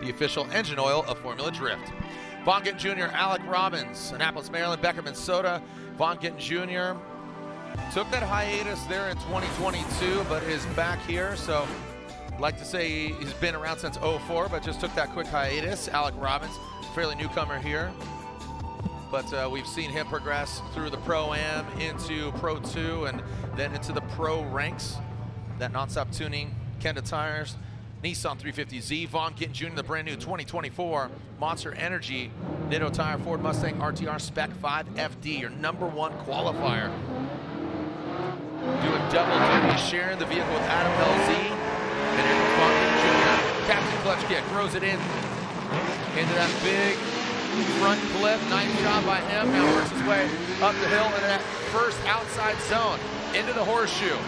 the official engine oil of Formula Drift. Von Gittin Jr., Alec Robbins, Annapolis, Maryland, Becker, Minnesota. Von Gittin Jr. took that hiatus there in 2022, but is back here. So I'd like to say he's been around since 04, but just took that quick hiatus. Alec Robbins, fairly newcomer here. But we've seen him progress through the Pro-Am into Pro 2 and then into the Pro ranks. That nonstop tuning, Kenda tires, Nissan 350Z, Von Gittin Jr., the brand new 2024 Monster Energy Nitto tire, Ford Mustang RTR Spec 5 FD, your #1 qualifier. Doing double duty, sharing the vehicle with Adam LZ. And here comes Von Gittin Jr. Captain clutch kick, throws it in into that big front clip. Nice job by him. Now works his way up the hill into that first outside zone, into the horseshoe.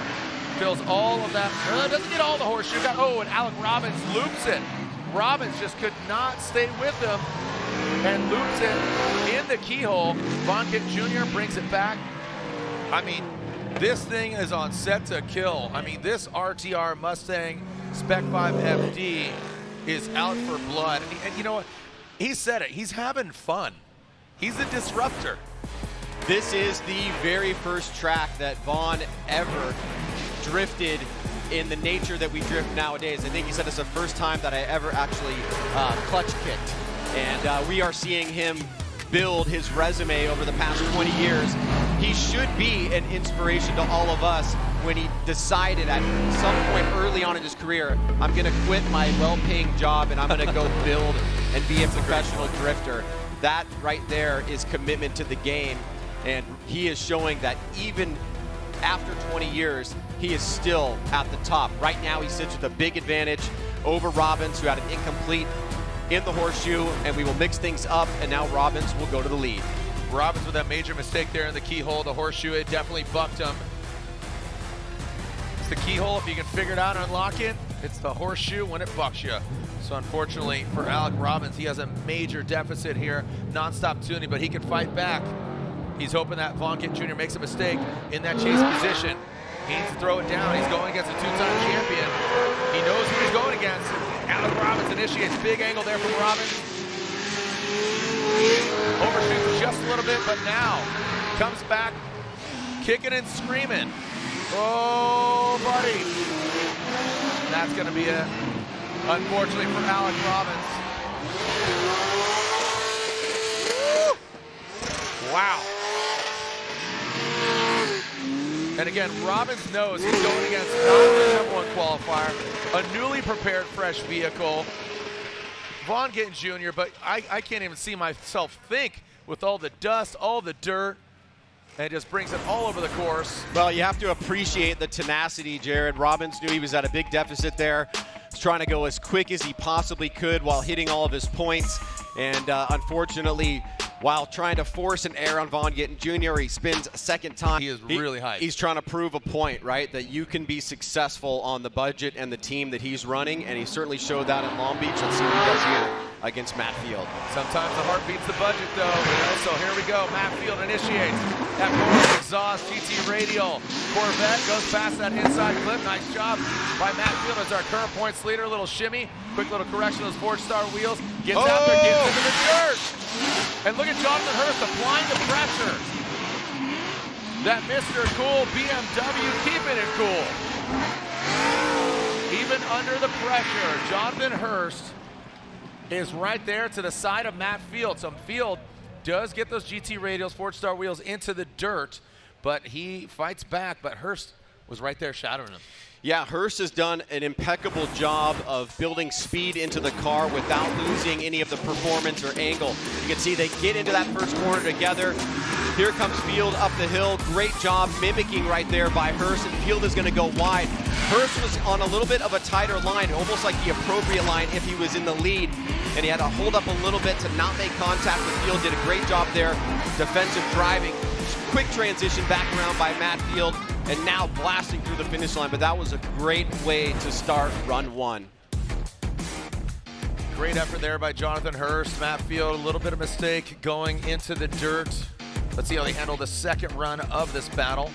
Fills all of that, doesn't get all the horseshoe. And Alec Robbins loops it. Robbins just could not stay with him and loops it in the keyhole. Von Gittin Jr. brings it back. I mean, this thing is on set to kill. I mean, this RTR Mustang Spec 5 FD is out for blood. And you know what? He said it, he's having fun. He's a disruptor. This is the very first track that Von ever drifted in the nature that we drift nowadays. I think he said it's the first time that I ever actually clutch kicked. And we are seeing him build his resume over the past 20 years. He should be an inspiration to all of us when he decided at some point early on in his career, I'm gonna quit my well-paying job and I'm gonna go build and be a professional drifter. That right there is commitment to the game. And he is showing that even after 20 years, he is still at the top. Right now, he sits with a big advantage over Robbins, who had an incomplete in the horseshoe, and we will mix things up, and now Robbins will go to the lead. Robbins with that major mistake there in the keyhole, the horseshoe, it definitely bucked him. It's the keyhole, if you can figure it out and unlock it, it's the horseshoe when it bucks you. So unfortunately for Alec Robbins, he has a major deficit here, non-stop tuning, but he can fight back. He's hoping that Von Gittin Jr. makes a mistake in that chase position. He needs to throw it down. He's going against a two-time champion. He knows who he's going against. Alec Robbins initiates, big angle there from Robbins. Overshoots just a little bit, but now comes back, kicking and screaming. Oh, buddy. That's gonna be it, unfortunately for Alec Robbins. Wow. And again, Robbins knows he's going against not the #1 qualifier, a newly prepared fresh vehicle, Von Gittin Jr., but I can't even see myself think with all the dust, all the dirt, and it just brings it all over the course. Well, you have to appreciate the tenacity, Jared. Robbins knew he was at a big deficit there. He's trying to go as quick as he possibly could while hitting all of his points. And unfortunately, while trying to force an error on Von Gittin Jr., he spins a second time. He is really hyped. He's trying to prove a point, right? That you can be successful on the budget and the team that he's running, and he certainly showed that in Long Beach. Let's see what he does here against Matt Field. Sometimes the heart beats the budget, though. So here we go. Matt Field initiates that Bluss exhaust GT radial. Corvette goes past that inside clip. Nice job by Matt Field as our current points leader. A little shimmy. Quick little correction of those four-star wheels. Gets out there, gets into the dirt. And look at Jonathan Hurst applying the pressure. That Mr. Cool BMW keeping it cool. Even under the pressure, Jonathan Hurst is right there to the side of Matt Field. So Field does get those GT radials, four-star wheels into the dirt, but he fights back, but Hurst was right there shadowing him. Yeah, Hurst has done an impeccable job of building speed into the car without losing any of the performance or angle. You can see they get into that first corner together. Here comes Field up the hill. Great job mimicking right there by Hurst, and Field is going to go wide. Hurst was on a little bit of a tighter line, almost like the appropriate line if he was in the lead, and he had to hold up a little bit to not make contact with Field. Did a great job there, defensive driving. Quick transition back around by Matt Field, and now blasting through the finish line, but that was a great way to start run one. Great effort there by Jonathan Hurst. Matt Field, a little bit of mistake going into the dirt. Let's see how they handle the second run of this battle.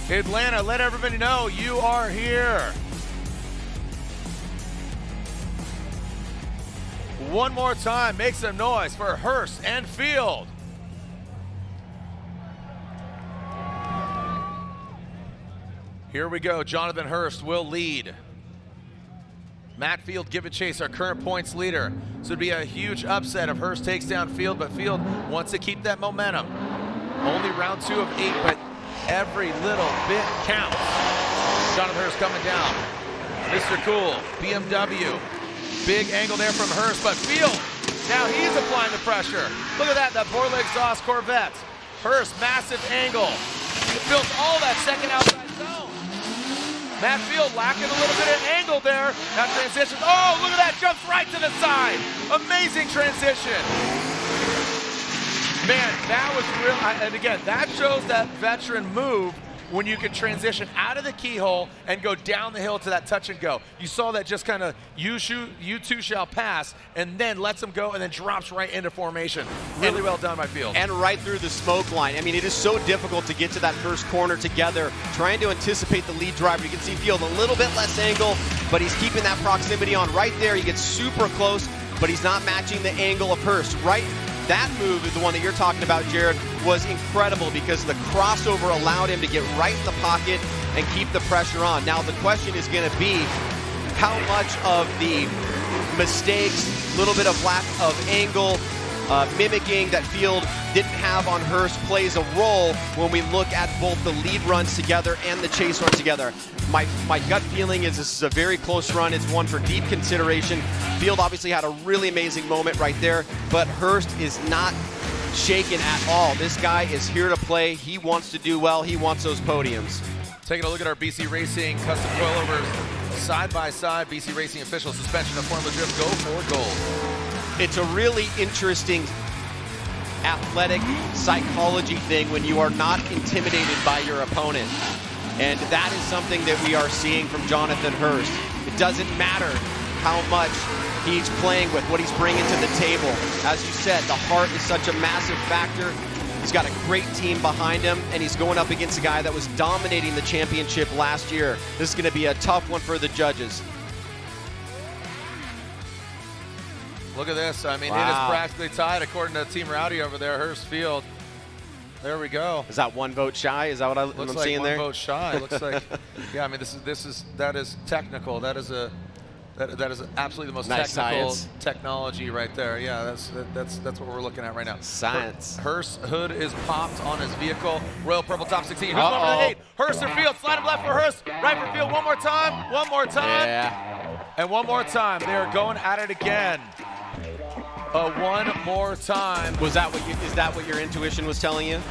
Atlanta, let everybody know you are here. One more time, make some noise for Hurst and Field. Here we go, Jonathan Hurst will lead. Matt Field, Gittin Chase, our current points leader. So it'd be a huge upset if Hurst takes down Field, but Field wants to keep that momentum. Only round 2 of 8, but every little bit counts. Jonathan Hurst coming down. Mr. Cool, BMW. Big angle there from Hurst, but Field, now he's applying the pressure. Look at that Borla exhaust Corvette. Hurst, massive angle. It built all that second outside zone. Matt Field lacking a little bit of angle there. Now transition, oh, look at that, jumps right to the side. Amazing transition. Man, that was real, and again, that shows that veteran move when you can transition out of the keyhole and go down the hill to that touch and go. You saw that just kind of, you two shall pass, and then lets him go and then drops right into formation. Really well done by Field. And right through the smoke line. I mean, it is so difficult to get to that first corner together, trying to anticipate the lead driver. You can see Field a little bit less angle, but he's keeping that proximity on right there. He gets super close, but he's not matching the angle of Hurst. Right, that move is the one that you're talking about, Jared, was incredible because the crossover allowed him to get right in the pocket and keep the pressure on. Now the question is going to be how much of the mistakes, little bit of lack of angle, mimicking that Field didn't have on Hurst plays a role when we look at both the lead runs together and the chase run together. My gut feeling is this is a very close run. It's one for deep consideration. Field obviously had a really amazing moment right there, but Hurst is not shaken at all. This guy is here to play. He wants to do well. He wants those podiums. Taking a look at our BC Racing custom coilovers side by side. BC Racing official suspension of Formula Drift, go for gold. It's a really interesting athletic psychology thing when you are not intimidated by your opponent. And that is something that we are seeing from Jonathan Hurst. It doesn't matter how much he's playing with, what he's bringing to the table. As you said, the heart is such a massive factor. He's got a great team behind him, and he's going up against a guy that was dominating the championship last year. This is going to be a tough one for the judges. Look at this. I mean, Wow. It is practically tied according to Team Rowdy over there, Hurst Field. There we go. Is that one vote shy? Is that what I'm Looks like seeing one there? vote shy. Looks like, yeah. I mean, that is technical. That is absolutely the most Nice technical science. technology right there. Yeah, that's what we're looking at right now. Science. Hurst hood is popped on his vehicle. Royal Purple top 16. Who's going for the 8? Hurst or Field? Slide him left for Hurst. Right for Field. One more time. One more time. Yeah. And one more time. They are going at it again. One more time. Is that what your intuition was telling you?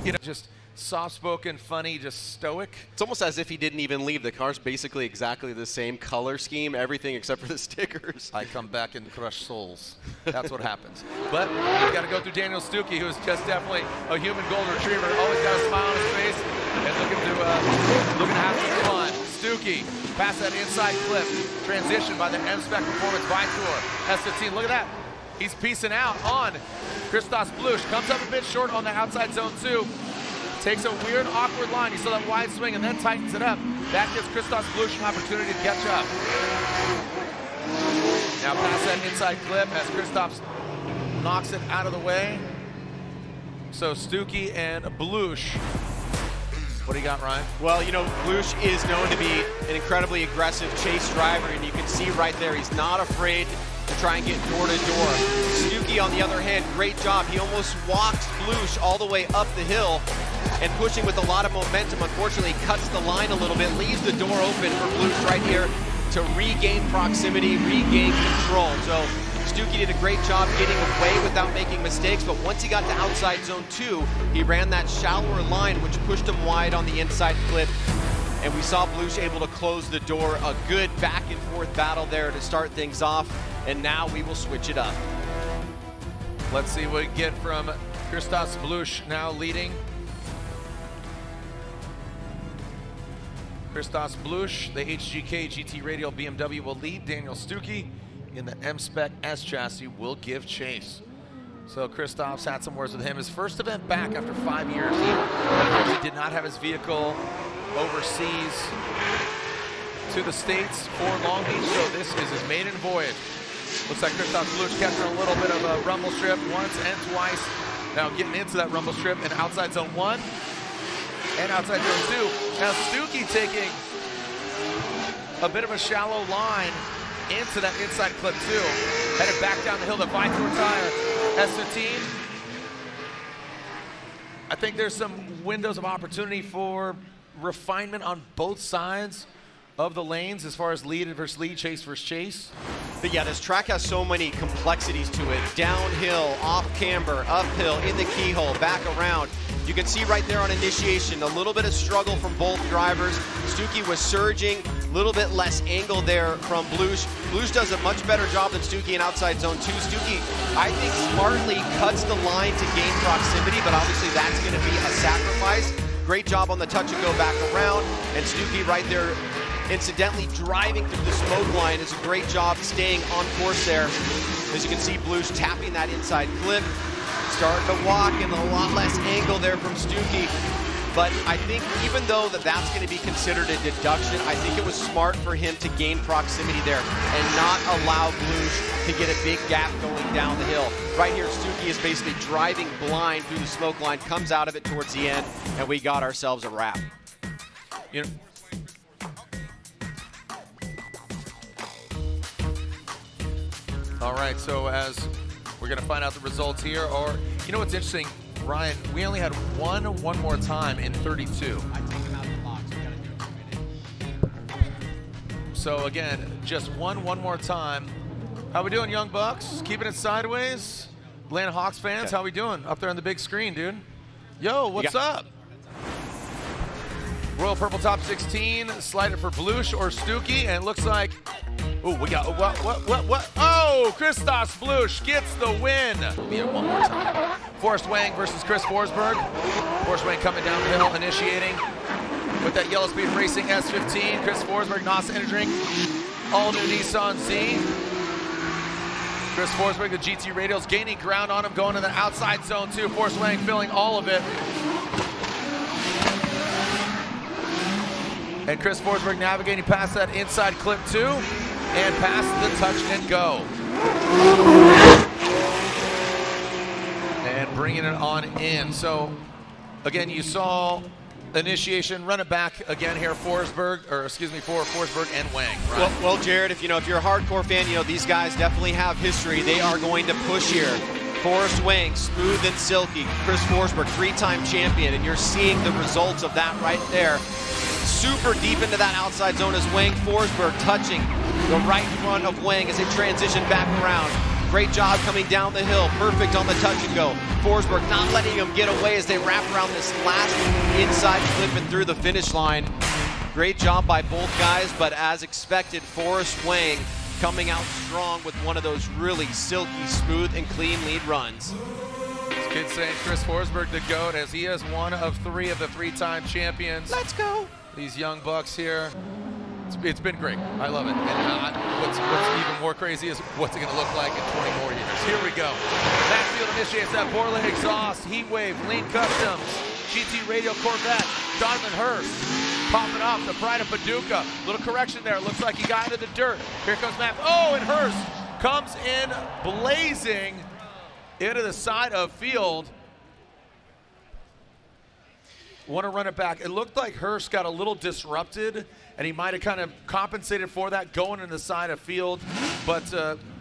You know, just soft-spoken, funny, just stoic. It's almost as if he didn't even leave. The car's basically exactly the same color scheme, everything except for the stickers. I come back and crush souls. That's what happens. But we've got to go through Daniel Stuke, who is just definitely a human golden retriever. Always got a smile on his face and looking to have some fun. Stuke, past that inside clip. Transition by the M-Spec Performance Vitor. S15, look at that. He's piecing out on Christos Bluss. Comes up a bit short on the outside zone 2. Takes a weird, awkward line. You saw that wide swing and then tightens it up. That gives Christos Bluss an opportunity to catch up. Now past that inside clip as Christos knocks it out of the way. So Stuke and Bluss. What do you got, Ryan? Well, you know, Bluss is known to be an incredibly aggressive chase driver, and you can see right there, he's not afraid to try and get door to door. Stuke, on the other hand, great job. He almost walked Bluss all the way up the hill and pushing with a lot of momentum. Unfortunately, cuts the line a little bit, leaves the door open for Bluss right here to regain proximity, regain control. So Stuke did a great job getting away without making mistakes, but once he got to outside zone 2, he ran that shallower line, which pushed him wide on the inside clip. And we saw Bluss able to close the door. A good back and forth battle there to start things off. And now we will switch it up. Let's see what we get from Christos Bluss now leading. Christos Bluss, the HGK GT Radial BMW will lead. Daniel Stuke in the M-Spec S chassis will give chase. So Christos had some words with him. His first event back after 5 years. He did not have his vehicle overseas. to the States for Long Beach, so this is his maiden voyage. Looks like Christoph Bluss catching a little bit of a rumble strip once and twice. Now getting into that rumble strip in outside zone 1 and outside zone 2. Now Stuke taking a bit of a shallow line into that inside clip 2. Headed back down the hill to Vitor tire. S13. I think there's some windows of opportunity for refinement on both sides of the lanes as far as lead versus lead, chase versus chase. But yeah, this track has so many complexities to it. Downhill, off camber, uphill, in the keyhole, back around. You can see right there on initiation, a little bit of struggle from both drivers. Stuke was surging, a little bit less angle there from Bluss. Bluss does a much better job than Stuke in outside zone 2. Stuke, I think, smartly cuts the line to gain proximity, but obviously that's going to be a sacrifice. Great job on the touch and go back around, and Stuke right there incidentally driving through the smoke line is a great job staying on course there. As you can see, Bluss tapping that inside clip, starting to walk, and a lot less angle there from Stuke. But I think even though that's going to be considered a deduction, I think it was smart for him to gain proximity there and not allow Bluss to get a big gap going down the hill. Right here, Stuke is basically driving blind through the smoke line, comes out of it towards the end, and we got ourselves a wrap. You know, all right, so as we're going to find out the results here, or you know what's interesting, Ryan, we only had one more time in 32. I take him out of the box. We got to do it 2 minutes. So again, just one more time. How we doing, Young Bucks? Keeping it sideways? Atlanta Hawks fans, how we doing? Up there on the big screen, dude. Yo, what's up? Royal Purple Top 16, slided for Bluss or Stuke, and it looks like, oh, we got, what? Oh, Christoph Bluss gets the win. Be it one more time. Forrest Wang versus Chris Forsberg. Forrest Wang coming down the hill, initiating with that Yellow Speed Racing S15. Chris Forsberg, NOS entering all new Nissan Z. Chris Forsberg, the GT radials, gaining ground on him, going to the outside zone 2. Forrest Wang filling all of it. And Chris Forsberg navigating past that inside clip 2 and past the touch and go. And bringing it on in. So again, you saw initiation, run it back again here, Forsberg, or excuse me, for Forsberg and Wang. Right? Well, Jared, if you're a hardcore fan, these guys definitely have history. They are going to push here. Forrest Wang, smooth and silky. Chris Forsberg, 3-time champion, and you're seeing the results of that right there. Super deep into that outside zone as Wang Forsberg touching the right front of Wang as they transition back around. Great job coming down the hill, perfect on the touch and go. Forsberg not letting him get away as they wrap around this last inside clip and through the finish line. Great job by both guys, but as expected, Forrest Wang coming out strong with one of those really silky, smooth, and clean lead runs. This kid saying Chris Forsberg the GOAT as he is one of 3 of the 3-time champions. Let's go. These young bucks here. It's been great. I love it. And what's even more crazy is what's it going to look like in 20 more years. Here we go. Backfield initiates that Borland exhaust, Heat Wave, Lean Customs, GT Radio Corvette, Donovan Hurst popping off the Pride of Paducah. Little correction there. Looks like he got into the dirt. Here comes Matt. Oh, and Hurst comes in blazing into the side of field. Want to run it back. It looked like Hurst got a little disrupted, and he might have kind of compensated for that going in the side of field, but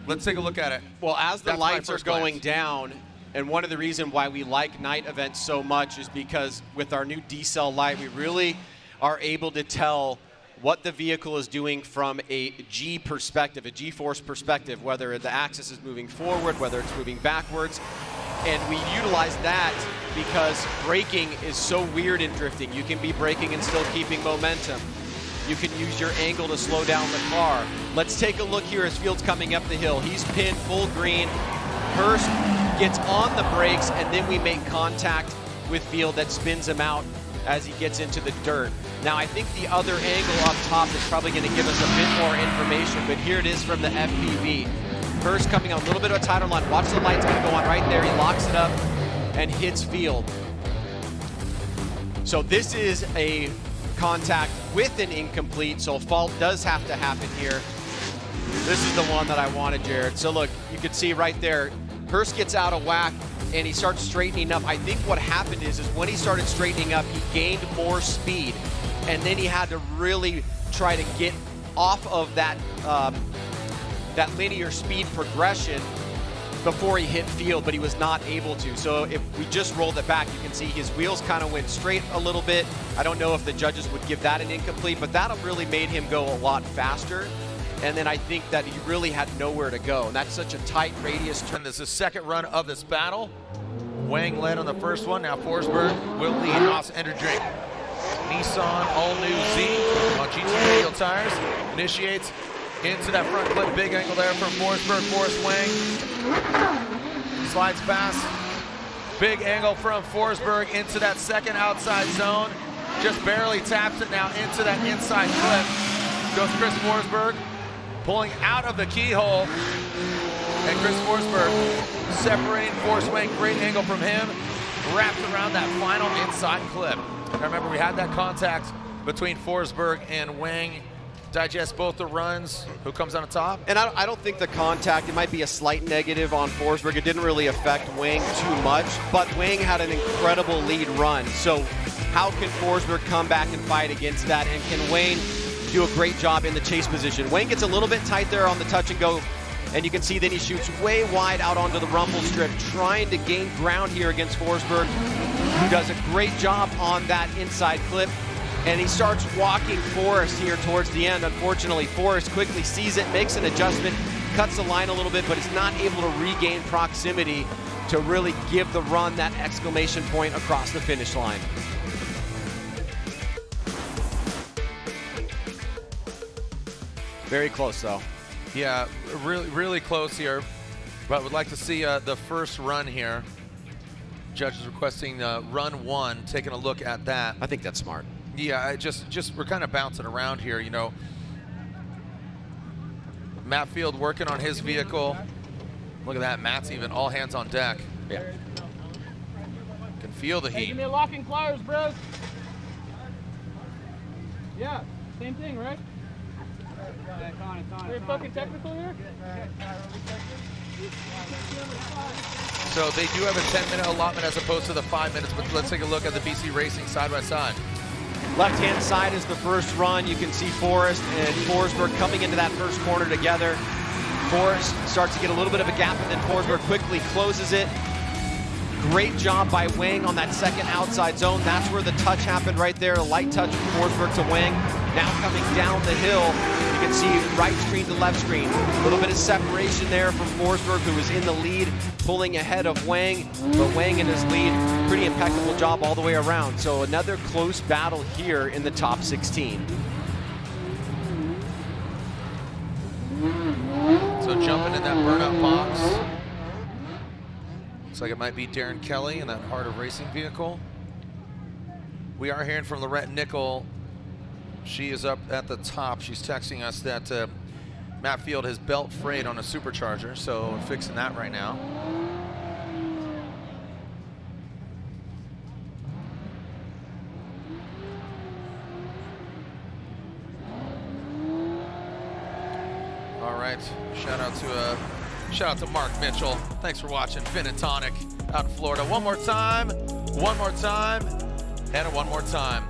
let's take a look at it. Well, as the lights are going down, and one of the reasons why we like night events so much is because with our new D-cell light, we really are able to tell what the vehicle is doing from a G perspective, a G-force perspective, whether the axis is moving forward, whether it's moving backwards. And we utilize that because braking is so weird in drifting. You can be braking and still keeping momentum. You can use your angle to slow down the car. Let's take a look here as Field's coming up the hill. He's pinned full green. Hurst gets on the brakes, and then we make contact with Field that spins him out as he gets into the dirt. Now, I think the other angle up top is probably going to give us a bit more information, but here it is from the FPV. Hurst coming on a little bit of a tighter line. Watch the light's going to go on right there. He locks it up and hits Field. So this is a contact with an incomplete, so a fault does have to happen here. This is the one that I wanted, Jared. So look, you can see right there, Hurst gets out of whack and he starts straightening up. I think what happened is when he started straightening up, he gained more speed, and then he had to really try to get off of that, that linear speed progression before he hit field, but he was not able to. So if we just rolled it back, you can see his wheels kind of went straight a little bit. I don't know if the judges would give that an incomplete, but that really made him go a lot faster. And then I think that he really had nowhere to go. And that's such a tight radius turn. This is the second run of this battle. Wang led on the first one. Now Forsberg will lead Haas Drink. Nissan all-new Z on GT radial tires. Initiates into that front clip. Big angle there from Forsberg. Forrest Wang slides past. Big angle from Forsberg into that second outside zone. Just barely taps it now into that inside clip. Goes Chris Forsberg, pulling out of the keyhole. And Chris Forsberg separating Forrest Wang. Great angle from him. Wraps around that final inside clip. Now remember, we had that contact between Forsberg and Wang. Digest both the runs. Who comes on top? And I don't think the contact, it might be a slight negative on Forsberg. It didn't really affect Wang too much, but Wang had an incredible lead run. So how can Forsberg come back and fight against that? And can Wang do a great job in the chase position? Wang gets a little bit tight there on the touch and go, and you can see then he shoots way wide out onto the rumble strip, trying to gain ground here against Forsberg, who does a great job on that inside clip. And he starts walking Forrest here towards the end. Unfortunately, Forrest quickly sees it, makes an adjustment, cuts the line a little bit, but is not able to regain proximity to really give the run that exclamation point across the finish line. Very close, though. Yeah, really close here, but would like to see the first run here. Judges requesting run one, taking a look at that. I think that's smart. Yeah, we're kind of bouncing around here, you know. Matt Field working on his vehicle. Look at that, Matt's even all hands on deck. Yeah. Can feel the heat. Hey, give me a lock and pliers, bros. Yeah, same thing, right? Are you fucking technical here? So they do have a 10-minute allotment as opposed to the 5 minutes, but let's take a look at the BC Racing side by side. Left-hand side is the first run. You can see Forrest and Forsberg coming into that first corner together. Forrest starts to get a little bit of a gap, and then Forsberg quickly closes it. Great job by Wang on that second outside zone. That's where the touch happened right there. A light touch from Forsberg to Wang. Now coming down the hill, you can see right screen to left screen. A little bit of separation there from Forsberg, who was in the lead, pulling ahead of Wang. But Wang in his lead, pretty impeccable job all the way around. So another close battle here in the top 16. So jumping in that burnout box. Looks like it might be Darren Kelly in that Heart of Racing vehicle. We are hearing from Lorette Nickel. She is up at the top. She's texting us that Matt Field has belt frayed on a supercharger, so we're fixing that right now. All right, shout out to Mark Mitchell. Thanks for watching Finn and Tonic out in Florida. One more time, and one more time.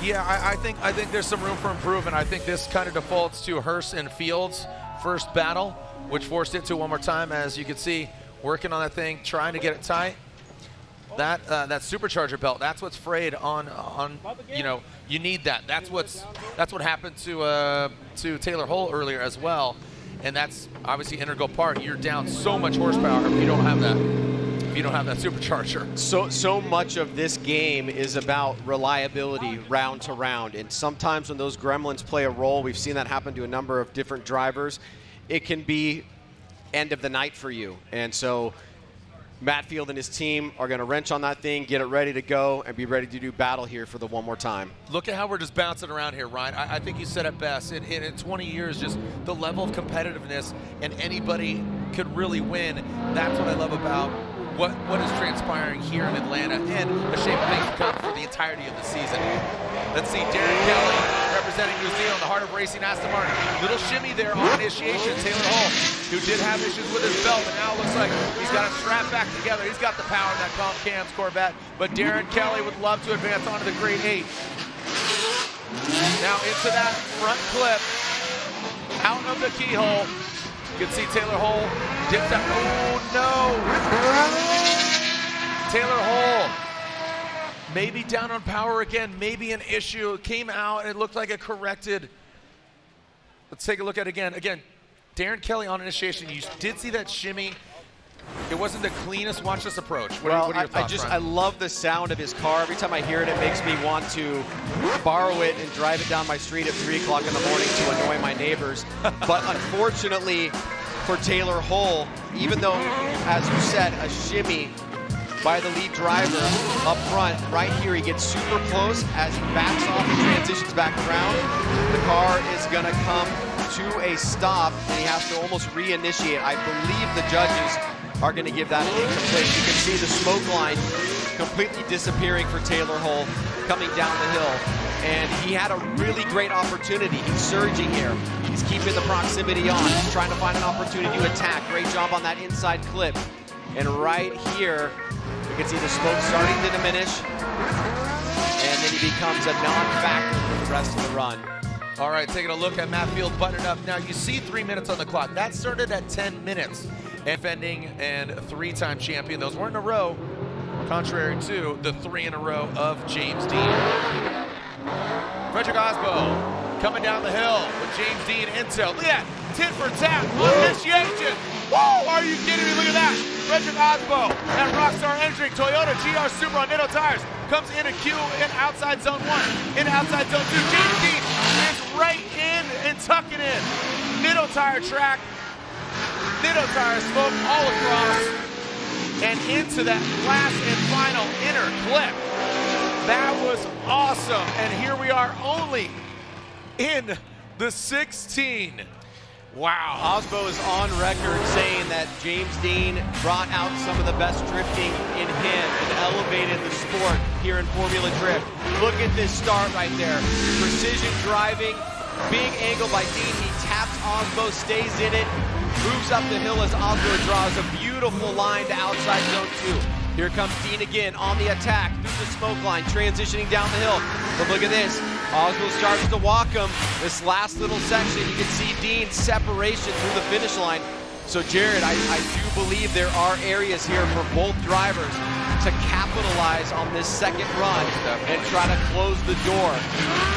Yeah, I think there's some room for improvement. I think this kind of defaults to Hurst and Fields' first battle, which forced it to one more time. As you can see, working on that thing, trying to get it tight. That supercharger belt, that's what's frayed on you know, you need that. That's what happened to Taylor Hull earlier as well, and that's obviously an integral part. You're down so much horsepower if you don't have that. You don't have that supercharger. So much of this game is about reliability round to round, and sometimes when those gremlins play a role, we've seen that happen to a number of different drivers, it can be end of the night for you. And so Matt Field and his team are going to wrench on that thing, get it ready to go, and be ready to do battle here for the one more time. Look at how we're just bouncing around here, Ryan. I think you said it best. In 20 years, just the level of competitiveness, and anybody could really win. That's what I love about what is transpiring here in Atlanta, and a shame of things to come for the entirety of the season. Let's see Darren Kelly representing New Zealand, the heart of racing Aston Martin. Little shimmy there on initiation. Taylor Hall, who did have issues with his belt, but now it looks like he's got it strapped back together. He's got the power of that Cam's Corvette, but Darren Kelly would love to advance onto the grade 8. Now into that front clip, out of the keyhole. You can see Taylor Hall dips out. Oh no! Taylor Hall maybe down on power again, maybe an issue. It came out and it looked like it corrected. Let's take a look at it again. Again, Darren Kelly on initiation. You did see that shimmy. It wasn't the cleanest. Watch this approach. What are your thoughts, I love the sound of his car. Every time I hear it, it makes me want to borrow it and drive it down my street at 3 o'clock in the morning to annoy my neighbors. But unfortunately for Taylor Hall, even though, as you said, a shimmy by the lead driver up front, right here he gets super close. As he backs off and transitions back around, the car is gonna come to a stop and he has to almost reinitiate. I believe the judges are going to give that incomplete. You can see the smoke line completely disappearing for Taylor Hall coming down the hill. And he had a really great opportunity. He's surging here. He's keeping the proximity on. He's trying to find an opportunity to attack. Great job on that inside clip. And right here, you can see the smoke starting to diminish. And then he becomes a non-factor for the rest of the run. All right, taking a look at Matt Field buttoned up. Now you see 3 minutes on the clock. That started at 10 minutes. Defending and 3-time champion. Those weren't in a row, contrary to the 3 in a row of James Deane. Frederick Aasbo coming down the hill with James Deane intel. Look at that, tit for tat on initiation. Whoa, are you kidding me? Look at that. Frederick Aasbo at Rockstar entering Toyota GR Supra on Nitto tires. Comes into Q in outside zone 1, in outside zone 2. James Deane is right in and tucking in. Nitto tire track. Nitto tire smoke all across and into that last and final inner clip. That was awesome. And here we are only in the 16. Wow. Aasbo is on record saying that James Deane brought out some of the best drifting in him and elevated the sport here in Formula Drift. Look at this start right there. Precision driving, big angle by Deane. He taps Aasbo, stays in it, moves up the hill as Aasbo draws a beautiful line to outside zone 2. Here comes Deane again on the attack through the smoke line, transitioning down the hill. But look at this. Aasbo starts to walk him. This last little section, you can see Deane's separation through the finish line. So Jared, I do believe there are areas here for both drivers to capitalize on this second run and try to close the door.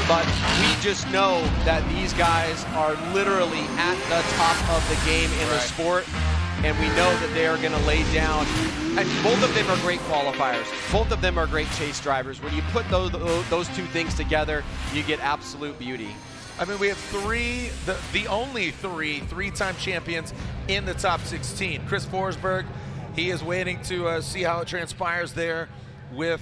But we just know that these guys are literally at the top of the game in the sport. And we know that they are going to lay down. And both of them are great qualifiers. Both of them are great chase drivers. When you put those two things together, you get absolute beauty. I mean, we have the only 3-time champions in the top 16. Chris Forsberg, he is waiting to see how it transpires there with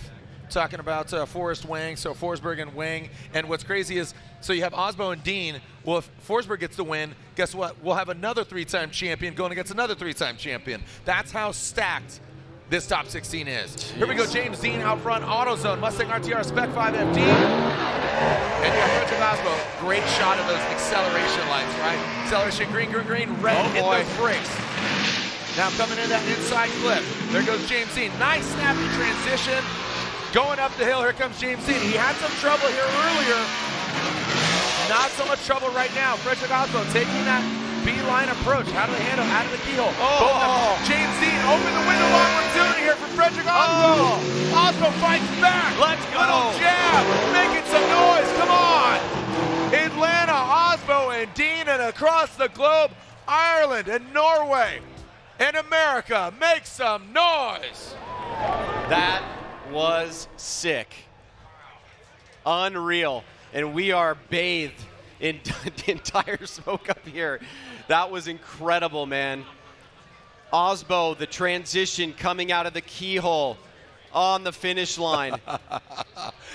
talking about Forrest Wang, so Forsberg and Wang. And what's crazy is, so you have Aasbo and Deane. Well, if Forsberg gets the win, guess what? We'll have another 3-time champion going against another 3-time champion. That's how stacked this top 16 is. Jeez. Here we go, James Deane out front, AutoZone, Mustang RTR Spec 5 FD. And you have Frederick Aasbo. Great shot of those acceleration lights, right? Acceleration, green, green, green, red, hit those brakes. Now coming in that inside clip. There goes James Deane. Nice snappy transition. Going up the hill, here comes James Deane. He had some trouble here earlier. Not so much trouble right now. Frederick Aasbo taking that beeline approach. How do they handle? Out of the keyhole. James Deane open the window of opportunity here for Frederick Aasbo. Aasbo fights back. Let's go. Little jab, making some noise. Come on. Atlanta, Aasbo and Deane, and across the globe, Ireland and Norway and America. Make some noise. That was sick. Unreal. And we are bathed in the entire smoke up here. That was incredible, man. Aasbo, the transition coming out of the keyhole on the finish line.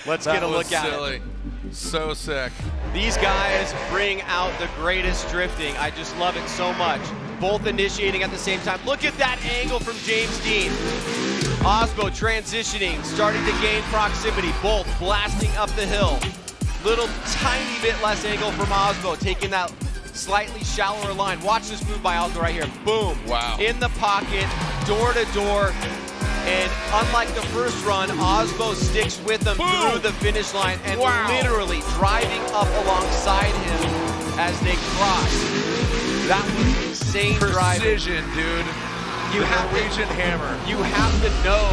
Let's get a look at it. So sick. These guys bring out the greatest drifting. I just love it so much. Both initiating at the same time. Look at that angle from James Deane. Aasbo transitioning, starting to gain proximity. Both blasting up the hill. Little tiny bit less angle from Aasbo, taking that slightly shallower line. Watch this move by Aasbo right here. Boom. Wow. In the pocket, door to door. And unlike the first run, Aasbo sticks with them through the finish line and literally driving up alongside him as they cross. That was insane Precision, driving. dude. You have Norwegian hammer. You have to know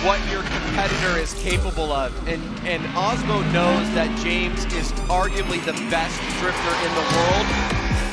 what your competitor is capable of. And Aasbo knows that James is arguably the best drifter in the world.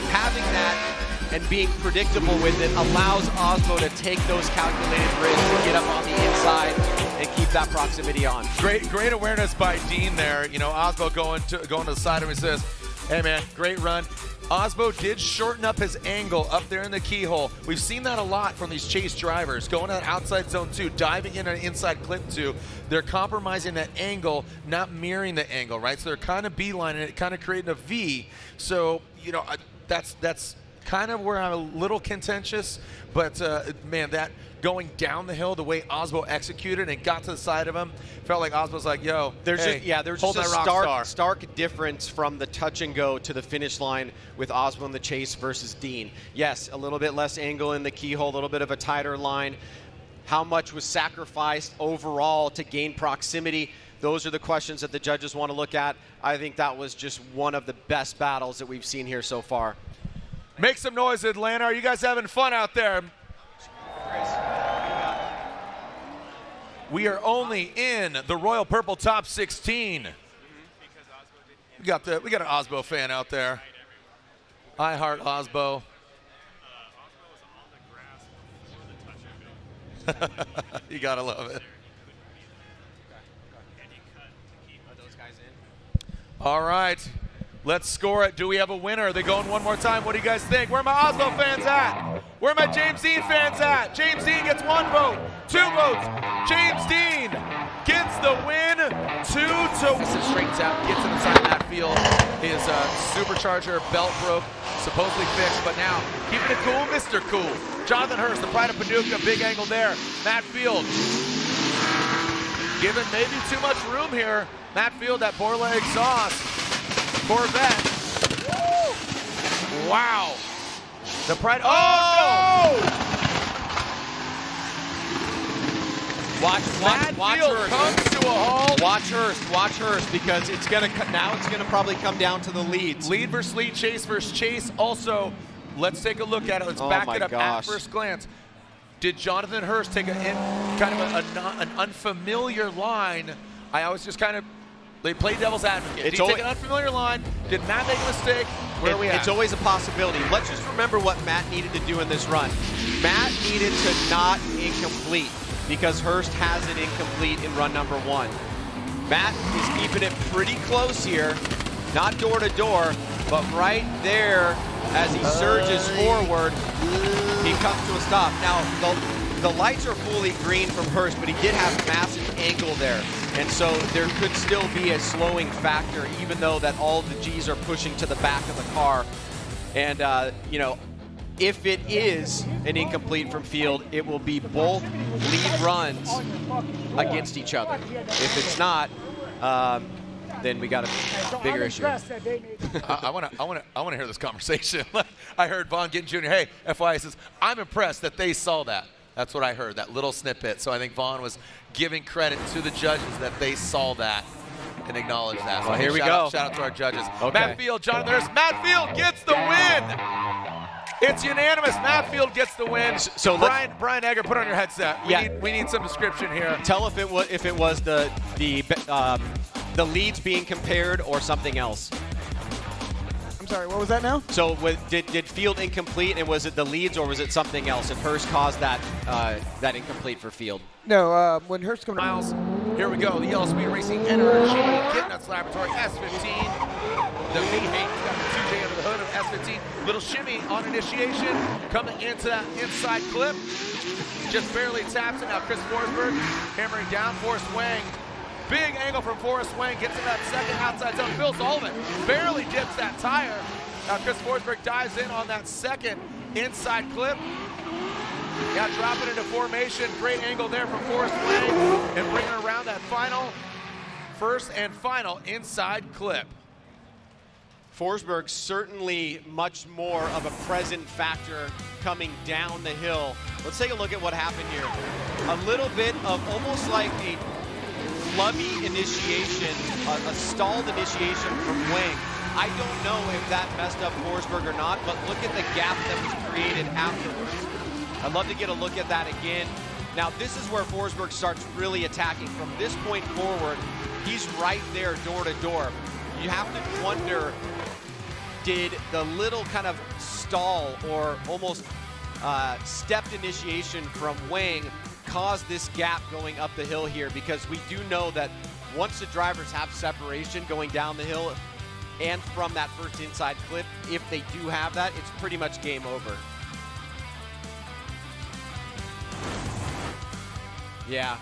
Having that and being predictable with it allows Aasbo to take those calculated risks and get up on the inside and keep that proximity on. Great awareness by Deane there. You know, Aasbo going to the side of him and says, hey man, great run. Aasbo did shorten up his angle up there in the keyhole. We've seen that a lot from these chase drivers, going out outside zone 2, diving in an inside clip 2. They're compromising that angle, not mirroring the angle, right? So they're kind of beelining it, kind of creating a V. So, you know, that's kind of where I'm a little contentious, but man, that going down the hill, the way Aasbo executed and got to the side of him, felt like Osbo's like, yo, there's hey, there's just a stark difference from the touch and go to the finish line with Aasbo in the chase versus Deane. Yes, a little bit less angle in the keyhole, a little bit of a tighter line. How much was sacrificed overall to gain proximity? Those are the questions that the judges want to look at. I think that was just one of the best battles that we've seen here so far. Make some noise, Atlanta. Are you guys having fun out there? We are only in the Royal Purple Top 16. We got an Aasbo fan out there. I heart Aasbo. You gotta love it. All right, let's score it. Do we have a winner? Are they going one more time? What do you guys think? Where are my Aasbo fans at? Where are my James Deane fans at? James Deane gets 1 vote, 2 votes. James Deane gets the win, 2-1. This straightens out, gets inside that field. His supercharger belt broke, supposedly fixed, but now keeping it cool, Mr. Cool. Jonathan Hurst, the pride of Paducah, big angle there. Matt Field, given maybe too much room here. Matt Field, that Borla exhaust. Corvette. Woo! Wow. The pride. Oh, no! Watch Hurst. Comes to a halt. Watch Hurst, because it's gonna probably come down to the leads. Lead versus lead, chase versus chase. Also, let's take a look at it. Let's back it up at first glance. Did Jonathan Hurst take an unfamiliar line? I always just kind of, they play devil's advocate. Did he take an unfamiliar line? Did Matt make a mistake? Where are we at? It's always a possibility. Let's just remember what Matt needed to do in this run. Matt needed to not incomplete, because Hurst has it incomplete in run number 1. Matt is keeping it pretty close here, not door to door, but right there as he surges forward, he comes to a stop. Now, the lights are fully green from Hurst, but he did have massive angle there. And so there could still be a slowing factor, even though that all the G's are pushing to the back of the car. And, you know, if it is an incomplete from field, it will be both lead runs against each other. If it's not, then we got a bigger issue. I want to hear this conversation. I heard Vaughn Gittin Jr. Hey, FYI says, I'm impressed that they saw that. That's what I heard, that little snippet. So I think Vaughn was giving credit to the judges that they saw that and acknowledged that. So well, here we go. Shout out to our judges. Okay. Matt Field, Jonathan Hurst. Matt Field gets the win. It's unanimous. Matt Field gets the win. So Brian Egger, put on your headset. We need some description here. Tell if it was the leads being compared or something else. I'm sorry, what was that now? So did Field incomplete, and was it the leads or was it something else? If Hurst caused that incomplete for Field. No, when Hurst comes Miles, here we go. The Yellow Speed Racing Energy Gittin Laboratory S15. The V8 got the 2J under the hood of S15. Little shimmy on initiation, coming into that inside clip. Just barely taps it. Now Chris Forsberg hammering down. Forrest Wang. Big angle from Forrest Wang, gets in that second outside zone. Phil Sullivan barely dips that tire. Now Chris Forsberg dives in on that second inside clip. Yeah, dropping into formation. Great angle there from Forrest Wang and bringing around that final first and final inside clip. Forsberg certainly much more of a present factor coming down the hill. Let's take a look at what happened here. A little bit of almost like a flubby initiation, a stalled initiation from Wang. I don't know if that messed up Forsberg or not, but look at the gap that was created afterwards. I'd love to get a look at that again. Now this is where Forsberg starts really attacking. From this point forward, he's right there door to door. You have to wonder, did the little kind of stall or almost stepped initiation from Wang cause this gap going up the hill here? Because we do know that once the drivers have separation going down the hill and from that first inside clip, if they do have that, it's pretty much game over. Yeah,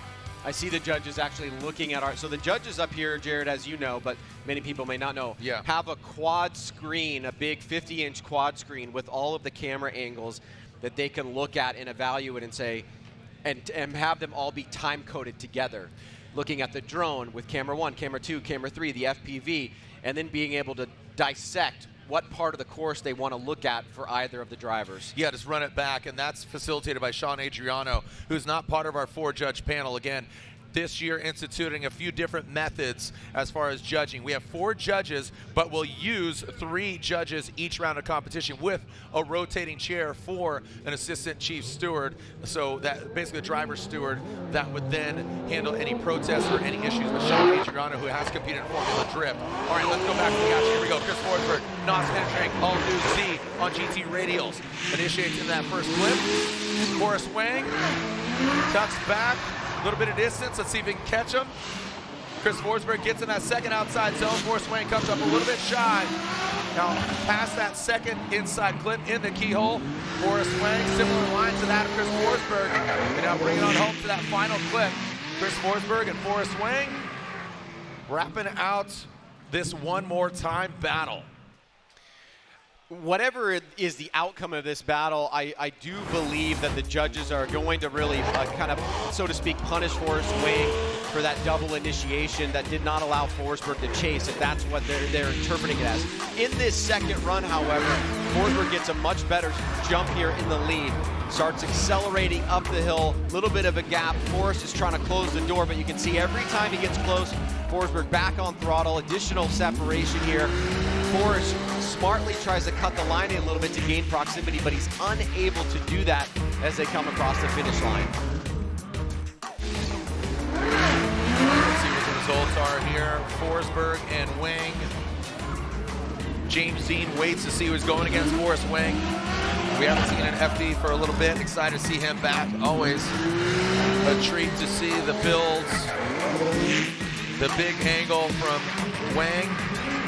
I see the judges actually looking at so the judges up here, Jared, as you know, but many people may not know, have a quad screen, a big 50-inch quad screen with all of the camera angles that they can look at and evaluate and say, and have them all be time coded together. Looking at the drone with camera 1, camera 2, camera 3, the FPV, and then being able to dissect what part of the course they want to look at for either of the drivers. Yeah, just run it back, and that's facilitated by Sean Adriano, who's not part of our 4-judge panel. Again, this year instituting a few different methods as far as judging. We have 4 judges, but we'll use 3 judges each round of competition with a rotating chair for an assistant chief steward. So that basically a driver steward that would then handle any protests or any issues with Sean Adriano, who has competed in Formula Drift. All right, let's go back to the action. Here we go. Chris Forsberg, Nos entering all new Z on GT radials. Initiates in that first clip. Forrest Wang tucks back. A little bit of distance. Let's see if we can catch him. Chris Forsberg gets in that second outside zone. Forrest Wang comes up a little bit shy. Now, past that second inside clip in the keyhole, Forrest Wang, similar line to that of Chris Forsberg. And now bringing on home to that final clip. Chris Forsberg and Forrest Wang wrapping out this one more time battle. Whatever is the outcome of this battle, I do believe that the judges are going to really kind of, so to speak, punish Forrest Wang for that double initiation that did not allow Forsberg to chase, if that's what they're interpreting it as. In this second run, however, Forsberg gets a much better jump here in the lead. Starts accelerating up the hill, a little bit of a gap. Forrest is trying to close the door, but you can see every time he gets close, Forsberg back on throttle, additional separation here. Forrest smartly tries to cut the line in a little bit to gain proximity, but he's unable to do that as they come across the finish line. Let's see what the results are here. Forsberg and Wang. James Deane waits to see who's going against Forrest Wang. We haven't seen an FD for a little bit. Excited to see him back. Always a treat to see the builds. The big angle from Wang.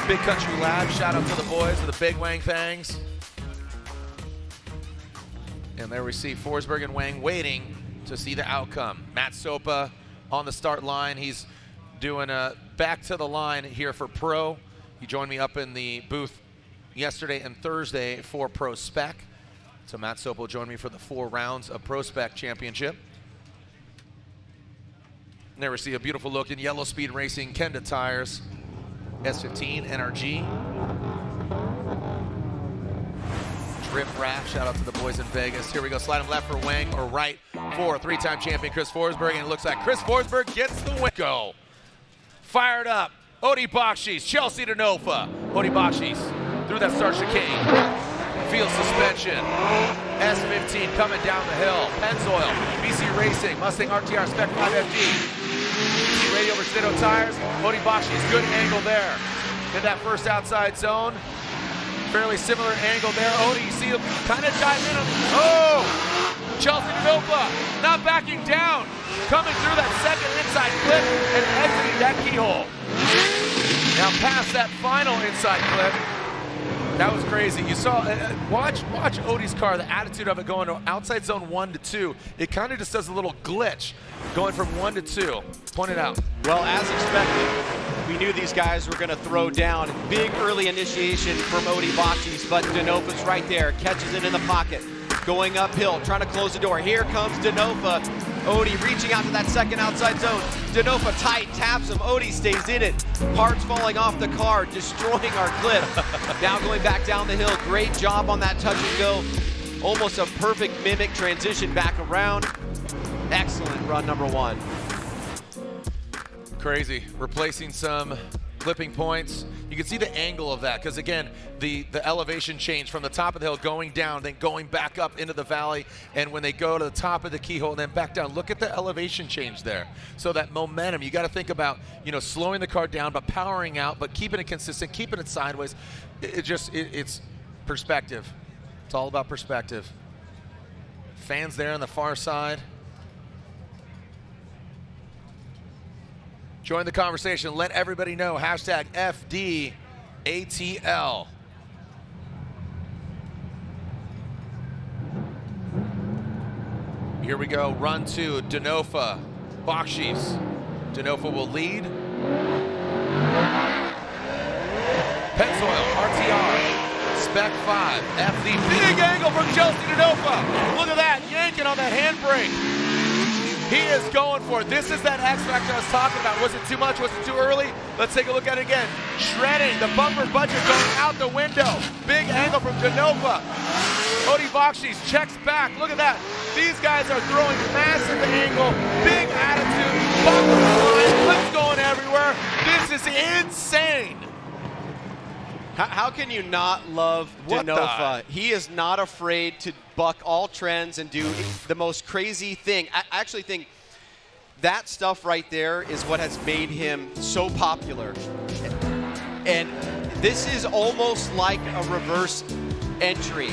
Big Country Lab, shout out to the boys of the Big Wang Fangs. And there we see Forsberg and Wang waiting to see the outcome. Matt Sopa on the start line. He's doing a back to the line here for Pro. He joined me up in the booth yesterday and Thursday for Pro Spec. So Matt Sopa joined me for the 4 rounds of Pro Spec Championship. And there we see a beautiful look in Yellow Speed Racing Kenda tires. S15 NRG. Drift Wrap, shout out to the boys in Vegas. Here we go, slide him left for Wang or right for 3-time champion Chris Forsberg, and it looks like Chris Forsberg gets the win. Go. Fired up, Odi Bakchis, Chelsea Denofa. Odi Bakchis through that start chicane. Field suspension. S15 coming down the hill. Pennzoil, BC Racing, Mustang RTR Spec 5FD. Radio over Ditto tires. Odi Bakchis, good angle there. In that first outside zone. Fairly similar angle there. Odi, you see him kind of dive in on the, oh! Chelsea Denofa not backing down. Coming through that second inside clip and exiting that keyhole. Now past that final inside clip. That was crazy. You saw, watch Odi's car, the attitude of it going to outside zone 1 to 2. It kind of just does a little glitch going from 1 to 2. Point it out. Well, as expected, we knew these guys were going to throw down. Big early initiation from Odi Bakchis, but Denofa's right there, catches it in the pocket. Going uphill, trying to close the door. Here comes Denofa. Odie reaching out to that second outside zone. Denofa tight, taps him. Odie stays in it. Parts falling off the car, destroying our clip. Now going back down the hill. Great job on that touch and go. Almost a perfect mimic transition back around. Excellent run number 1. Crazy. Replacing some clipping points. You can see the angle of that because, again, the elevation change from the top of the hill going down, then going back up into the valley, and when they go to the top of the keyhole and then back down, look at the elevation change there. So that momentum, you got to think about, you know, slowing the car down, but powering out, but keeping it consistent, keeping it sideways. It's perspective. It's all about perspective. Fans there on the far side. Join the conversation. Let everybody know. Hashtag FDATL. Here we go. Run 2. Denofa. Bakchis. Denofa will lead. Pennzoil. RTR. Spec 5. FD. Big angle from Chelsea Denofa. Look at that. Yanking on that handbrake. He is going for it. This is that X factor I was talking about. Was it too much? Was it too early? Let's take a look at it again. Shredding, the bumper budget going out the window. Big angle from Denofa. Odie Bakchis checks back. Look at that. These guys are throwing massive angle, big attitude, bumper line, clips going everywhere. This is insane. How can you not love Denofa? He is not afraid to buck all trends and do the most crazy thing. I actually think that stuff right there is what has made him so popular. And this is almost like a reverse entry.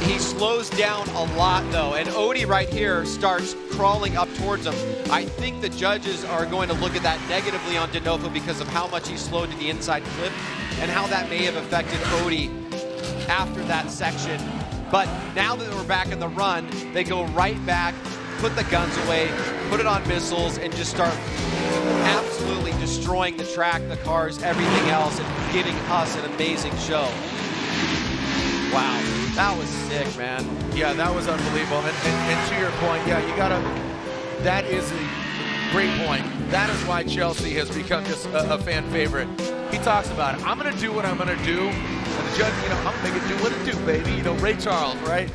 He slows down a lot though, and Odie right here starts crawling up towards him. I think the judges are going to look at that negatively on Denofa because of how much he slowed to the inside clip and how that may have affected Odie after that section. But now that we're back in the run, they go right back, put the guns away, put it on missiles, and just start absolutely destroying the track, the cars, everything else, and giving us an amazing show. Wow, that was sick, man. Yeah, that was unbelievable. And to your point, yeah, you gotta, that is a great point. That is why Chelsea has become just a fan favorite. He talks about it. I'm gonna do what I'm gonna do. And the judge, you know, I'm gonna make it do what it do, baby. You know, Ray Charles, right?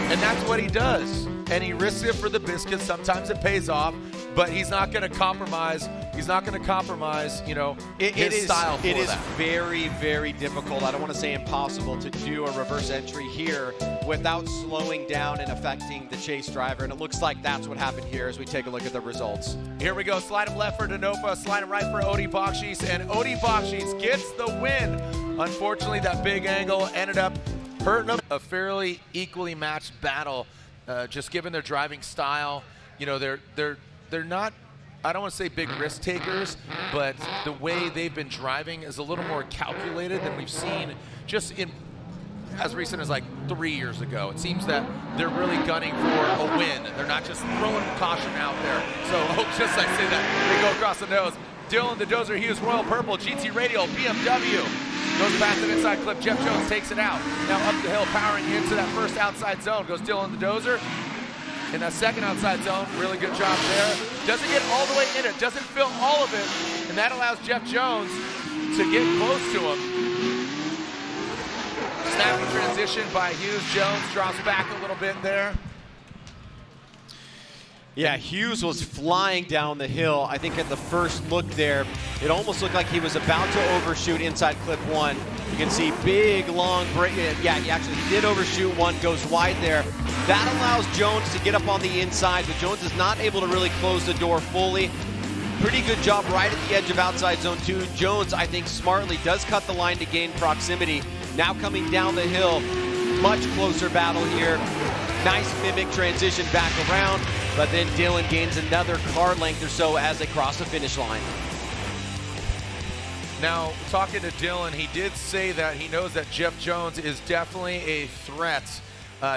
And that's what he does. And he risks it for the biscuits. Sometimes it pays off, but he's not gonna compromise. He's not gonna compromise, you know, his style for that. It is very, very difficult. I don't want to say impossible to do a reverse entry here without slowing down and affecting the chase driver. And it looks like that's what happened here as we take a look at the results. Here we go. Slide him left for Denofa, slide him right for Odie Bakchis, and Odie Bakchis gets the win. Unfortunately, that big angle ended up hurting him. A fairly equally matched battle, just given their driving style. You know, they're not, I don't want to say big risk takers, but the way they've been driving is a little more calculated than we've seen just in as recent as like 3 years ago. It seems that they're really gunning for a win. They're not just throwing caution out there. So just like I say that, they go across the nose. Dylan the Dozer Hughes, Royal Purple, GT Radial, BMW. Goes past an inside clip. Jeff Jones takes it out. Now up the hill, powering into that first outside zone. Goes Dylan the Dozer. In that second outside zone, really good job there. Doesn't get all the way in it, doesn't fill all of it, and that allows Jeff Jones to get close to him. Snappy transition by Hughes. Jones drops back a little bit there. Yeah, Hughes was flying down the hill. I think at the first look there, it almost looked like he was about to overshoot inside clip 1. You can see big, long break. Yeah, he actually did overshoot one, goes wide there. That allows Jones to get up on the inside, but Jones is not able to really close the door fully. Pretty good job right at the edge of outside zone 2. Jones, I think, smartly does cut the line to gain proximity. Now coming down the hill, much closer battle here. Nice mimic transition back around, but then Dylan gains another car length or so as they cross the finish line. Now, talking to Dylan, he did say that he knows that Jeff Jones is definitely a threat.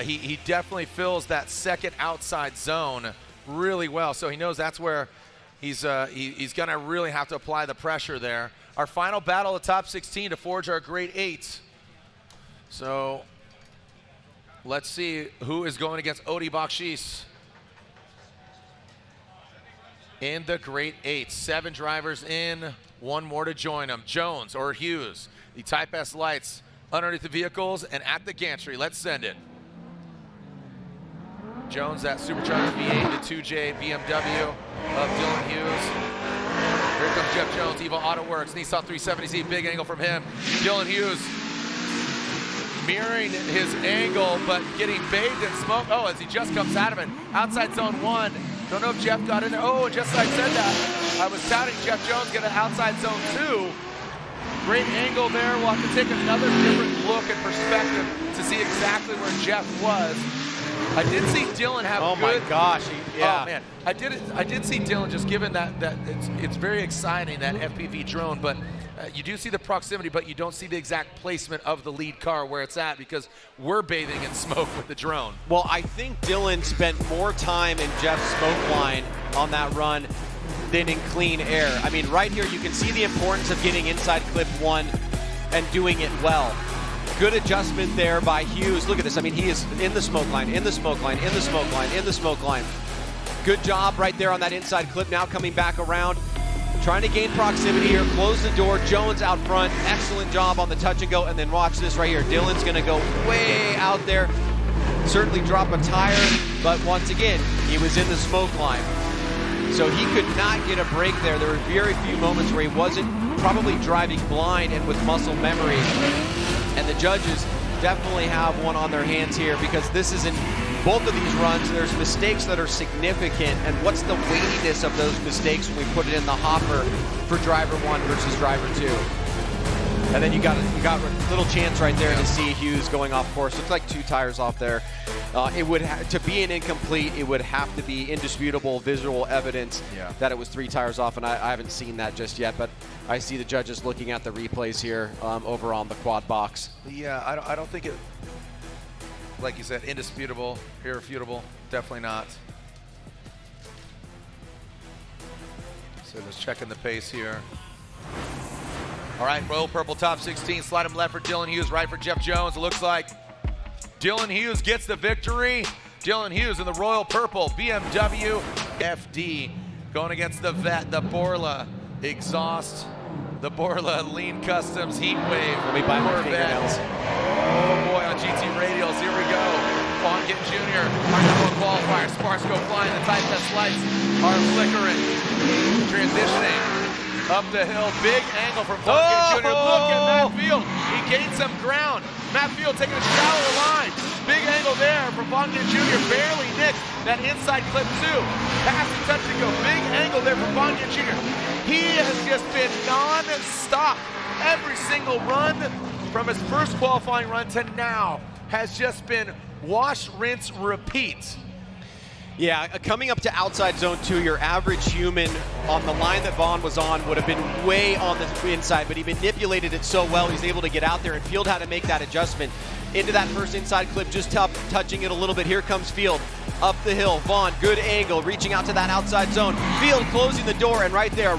He definitely fills that second outside zone really well, so he knows that's where he's going to really have to apply the pressure there. Our final battle of the top 16 to forge our grade 8. So let's see who is going against Odie Bakchis. in the Great 8. 7 drivers in, 1 more to join them. Jones or Hughes, the Type S lights underneath the vehicles and at the gantry. Let's send it. Jones, that supercharged V8, the 2J BMW of Dylan Hughes. Here comes Jeff Jones, Evo Auto Works, Nissan 370Z, big angle from him. Dylan Hughes mirroring his angle, but getting bathed in smoke. Oh, as he just comes out of it. Outside zone 1. Don't know if Jeff got in there. Oh, just as I said that, I was touting Jeff Jones get an outside zone 2. Great angle there. We'll have to take another different look and perspective to see exactly where Jeff was. I did see Dylan have oh good. My gosh, yeah. Oh man, I did see Dylan just given that it's very exciting, that FPV drone, but you do see the proximity, but you don't see the exact placement of the lead car where it's at because we're bathing in smoke with the drone. Well, I think Dylan spent more time in Jeff's smoke line on that run than in clean air. I mean, right here you can see the importance of getting inside clip 1 and doing it well. Good adjustment there by Hughes. Look at this. I mean, he is in the smoke line, in the smoke line, in the smoke line, in the smoke line. Good job right there on that inside clip. Now coming back around, trying to gain proximity here, close the door. Jones out front. Excellent job on the touch and go. And then watch this right here. Dylan's going to go way out there. Certainly drop a tire, but once again, he was in the smoke line. So he could not get a break there. There were very few moments where he wasn't probably driving blind and with muscle memory. And the judges definitely have one on their hands here because this is in both of these runs, there's mistakes that are significant, and what's the weightiness of those mistakes when we put it in the hopper for driver 1 versus driver 2. And then you got a little chance right there to see Hughes going off course. Looks like 2 tires off there. It would to be an incomplete, it would have to be indisputable visual evidence that it was 3 tires off, and I haven't seen that just yet, but I see the judges looking at the replays here over on the quad box. Yeah, I don't think it, like you said, indisputable, irrefutable, definitely not. So just checking the pace here. All right, Royal Purple top 16, slide him left for Dylan Hughes, right for Jeff Jones. It looks like Dylan Hughes gets the victory. Dylan Hughes in the Royal Purple BMW FD going against the vet, the Borla exhaust, the Borla Lean Customs Heat Wave. Let me buy my fingernails. Oh boy, on GT Radials, here we go. Vaughn Gittin Jr., our number 1 qualifier. Sparks go flying, the Type S lights are flickering. Transitioning up the hill, big angle from Vaughn Gittin Jr. Look at Matt Field, he gained some ground. Matt Field taking a shallower line. Big angle there from Vaughn Gittin Jr. Barely nicked that inside clip 2. Pass and touch and go. Big angle there from Vaughn Gittin Jr. He has just been non-stop. Every single run from his first qualifying run to now has just been wash, rinse, repeat. Yeah, coming up to outside zone 2, your average human on the line that Vaughn was on would have been way on the inside, but he manipulated it so well, he's able to get out there, and Field had to make that adjustment into that first inside clip, just touching it a little bit. Here comes Field up the hill. Vaughn, good angle, reaching out to that outside zone. Field closing the door, and right there,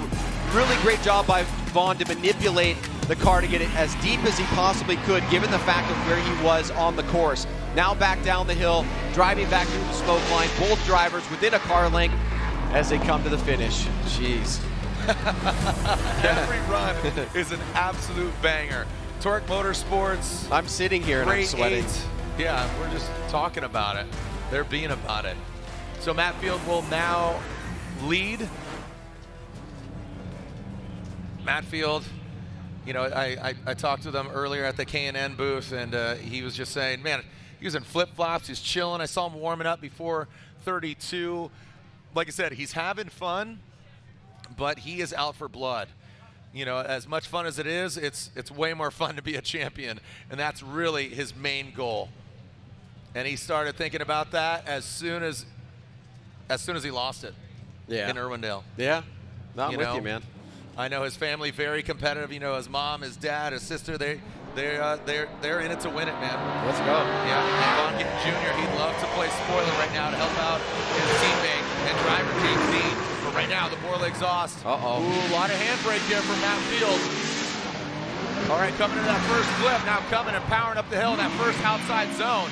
really great job by Vaughn to manipulate the car to get it as deep as he possibly could, given the fact of where he was on the course. Now back down the hill, driving back through the smoke line, both drivers within a car length as they come to the finish. Jeez. Every run is an absolute banger. Torque Motorsports. I'm sitting here and I'm sweating. 8. Yeah, we're just talking about it. They're being about it. So Matt Field will now lead. Matt Field, you know, I talked to them earlier at the K&N booth, and he was just saying, man, he was in flip-flops, he's chilling. I saw him warming up before 32. Like I said, he's having fun, but he is out for blood. You know, as much fun as it is, it's way more fun to be a champion, and that's really his main goal. And he started thinking about that as soon as he lost it in Irwindale. Yeah, not with you, man. I know his family very competitive. You know, his mom, his dad, his sister. They're in it to win it, man. Let's go. Yeah. And Vaughn Gittin Jr. He'd love to play spoiler right now to help out his teammate and driver James Deane. But right now, the Borla exhaust. Ooh, a lot of handbrake there from Matt Field. All right, coming into that first clip. Now coming and powering up the hill in that first outside zone.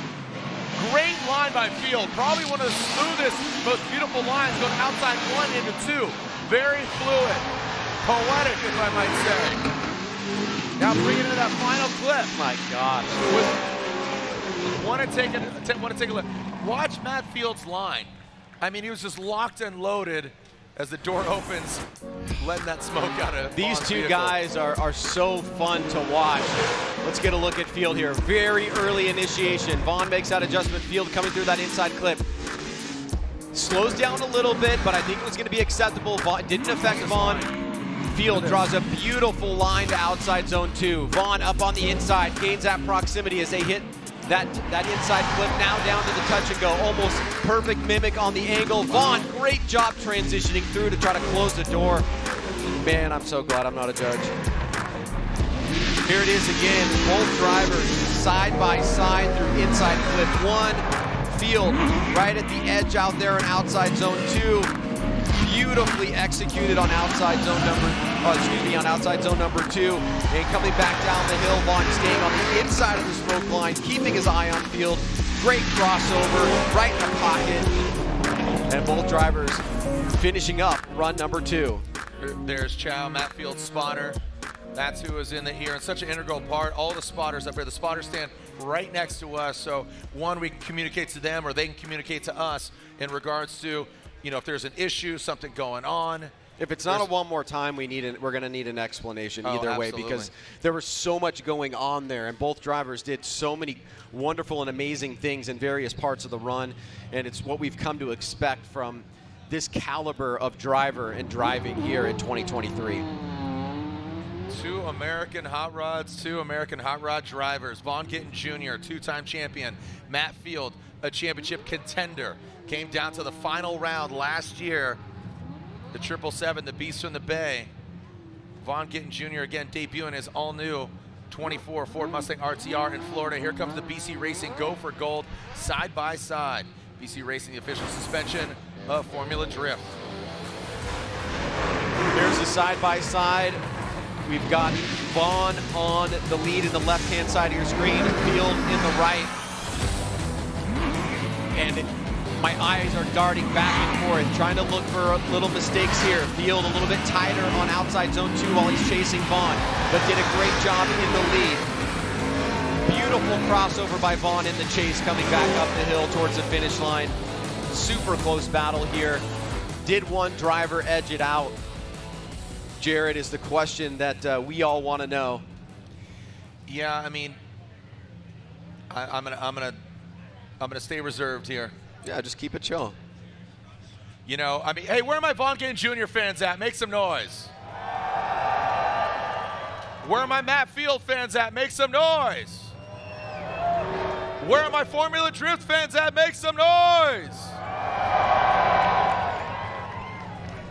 Great line by Field. Probably one of the smoothest, most beautiful lines going outside 1 into 2. Very fluid. Poetic, if I might say. Now bring it into that final clip. My God. Want to take a look. Watch Matt Field's line. I mean, he was just locked and loaded as the door opens, letting that smoke out of These two vehicle. guys are so fun to watch. Let's get a look at Field here. Very early initiation. Vaughn makes that adjustment. Field coming through that inside clip. Slows down a little bit, but I think it was going to be acceptable. Vaughn didn't affect Vaughn. Field draws a beautiful line to outside zone 2. Vaughn up on the inside, gains that proximity as they hit that inside clip, now down to the touch and go. Almost perfect mimic on the angle. Vaughn, great job transitioning through to try to close the door. Man, I'm so glad I'm not a judge. Here it is again, both drivers side by side through inside clip 1. Field right at the edge out there in outside zone 2. Beautifully executed on outside zone number 2. And coming back down the hill, Vaughn staying on the inside of the smoke line, keeping his eye on Field. Great crossover, right in the pocket. And both drivers finishing up run number 2. There's Chow, Matt Field's spotter. That's who is in the here, and such an integral part. All the spotters up here, the spotters stand right next to us, so one, we can communicate to them, or they can communicate to us in regards to, you know, if there's an issue, something going on. If it's not a one more time, we're going to need an explanation either way, because there was so much going on there, and both drivers did so many wonderful and amazing things in various parts of the run, and it's what we've come to expect from this caliber of driver and driving here in 2023. Two American hot rod drivers. Vaughn Gittin Jr., two-time champion. Matt Field, a championship contender. Came down to the final round last year. The 777, the Beast from the Bay. Vaughn Gittin Jr. again debuting his all-new 24 Ford Mustang RTR in Florida. Here comes the BC Racing Go for Gold side by side. BC Racing, the official suspension of Formula Drift. Here's the side by side. We've got Vaughn on the lead in the left-hand side of your screen, Field in the right. And my eyes are darting back and forth, trying to look for little mistakes here. Field a little bit tighter on outside zone 2 while he's chasing Vaughn, but did a great job in the lead. Beautiful crossover by Vaughn in the chase, coming back up the hill towards the finish line. Super close battle here. Did one driver edge it out? Jared, is the question that we all want to know. Yeah, I mean, I'm gonna stay reserved here. Yeah, just keep it chill. You know, I mean, hey, where are my Vaughn Gittin Jr. fans at? Make some noise. Where are my Matt Field fans at? Make some noise. Where are my Formula Drift fans at? Make some noise.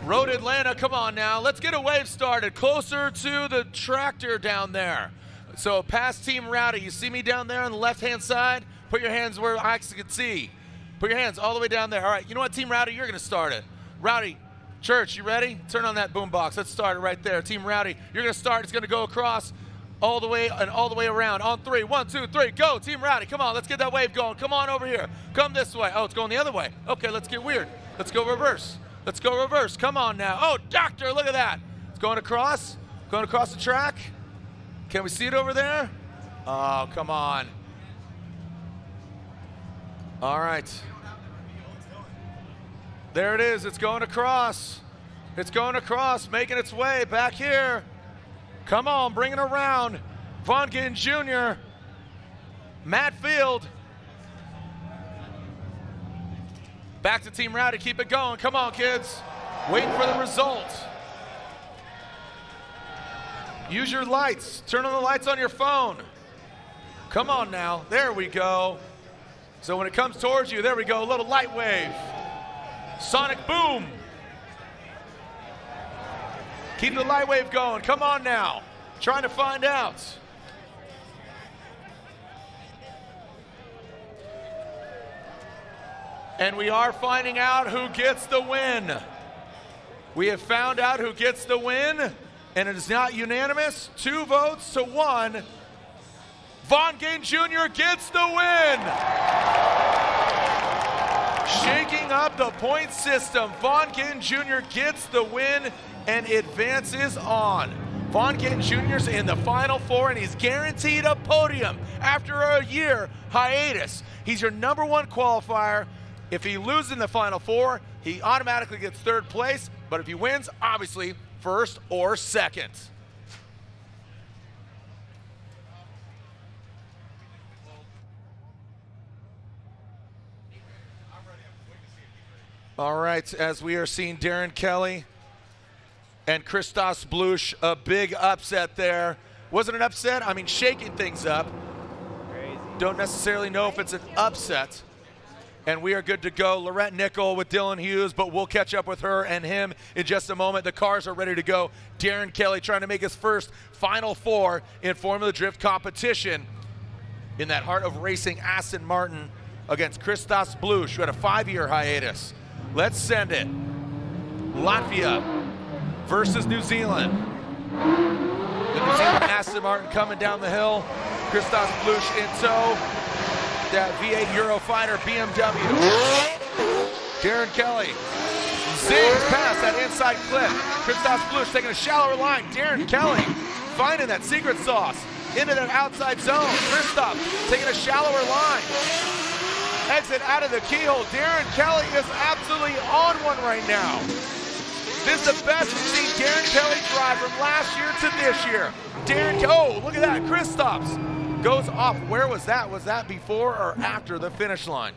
Road Atlanta, come on now. Let's get a wave started. Closer to the tractor down there. So past Team Rowdy. You see me down there on the left-hand side? Put your hands where I can see. Put your hands all the way down there. All right, you know what, Team Rowdy? You're going to start it. Rowdy, Church, you ready? Turn on that boom box. Let's start it right there. Team Rowdy, you're going to start. It's going to go across all the way and all the way around. On 3, 1, 2, 3, go. Team Rowdy, come on. Let's get that wave going. Come on over here. Come this way. Oh, it's going the other way. Okay, let's get weird. Let's go reverse. Let's go reverse. Come on now. Oh, Doctor, look at that. It's going across the track. Can we see it over there? Oh, come on. All right. There it is. It's going across. It's going across, making its way back here. Come on, bring it around. Vaughn Gittin Jr., Matt Field. Back to Team Rowdy, keep it going. Come on, kids. Waiting for the result. Use your lights. Turn on the lights on your phone. Come on now. There we go. So when it comes towards you, there we go. A little light wave. Sonic boom. Keep the light wave going. Come on now. Trying to find out. And we are finding out who gets the win. We have found out who gets the win, and it is not unanimous. 2 votes to 1. Vaughn Gittin Jr. gets the win. shaking up the point system. Gittin Jr. gets the win and advances on. Gittin Jr.'s in the Final Four, and he's guaranteed a podium after a year hiatus. He's your #1 qualifier. If he loses in the Final Four, he automatically gets 3rd place, but if he wins, obviously, 1st or 2nd. All right, as we are seeing Darren Kelly and Christos Bluss, a big upset there. Was it an upset? I mean, shaking things up. Crazy. Don't necessarily know if it's an upset. And we are good to go. Lorette Nickel with Dylan Hughes, but we'll catch up with her and him in just a moment. The cars are ready to go. Darren Kelly trying to make his first Final Four in Formula Drift competition in that heart of racing Aston Martin against Christos Bluss, who had a 5-year hiatus. Let's send it. Latvia versus New Zealand. The New Zealand Aston Martin coming down the hill. Christos Bluss in tow. That V8 Eurofighter BMW. Darren Kelly zings past that inside clip. Christos Bluss taking a shallower line. Darren Kelly finding that secret sauce into that outside zone. Christos taking a shallower line. Exit out of the keyhole. Darren Kelly is absolutely on one right now. This is the best we've seen Darren Kelly drive from last year to this year. Oh, look at that. Christos goes off. Where was that? Was that before or after the finish line?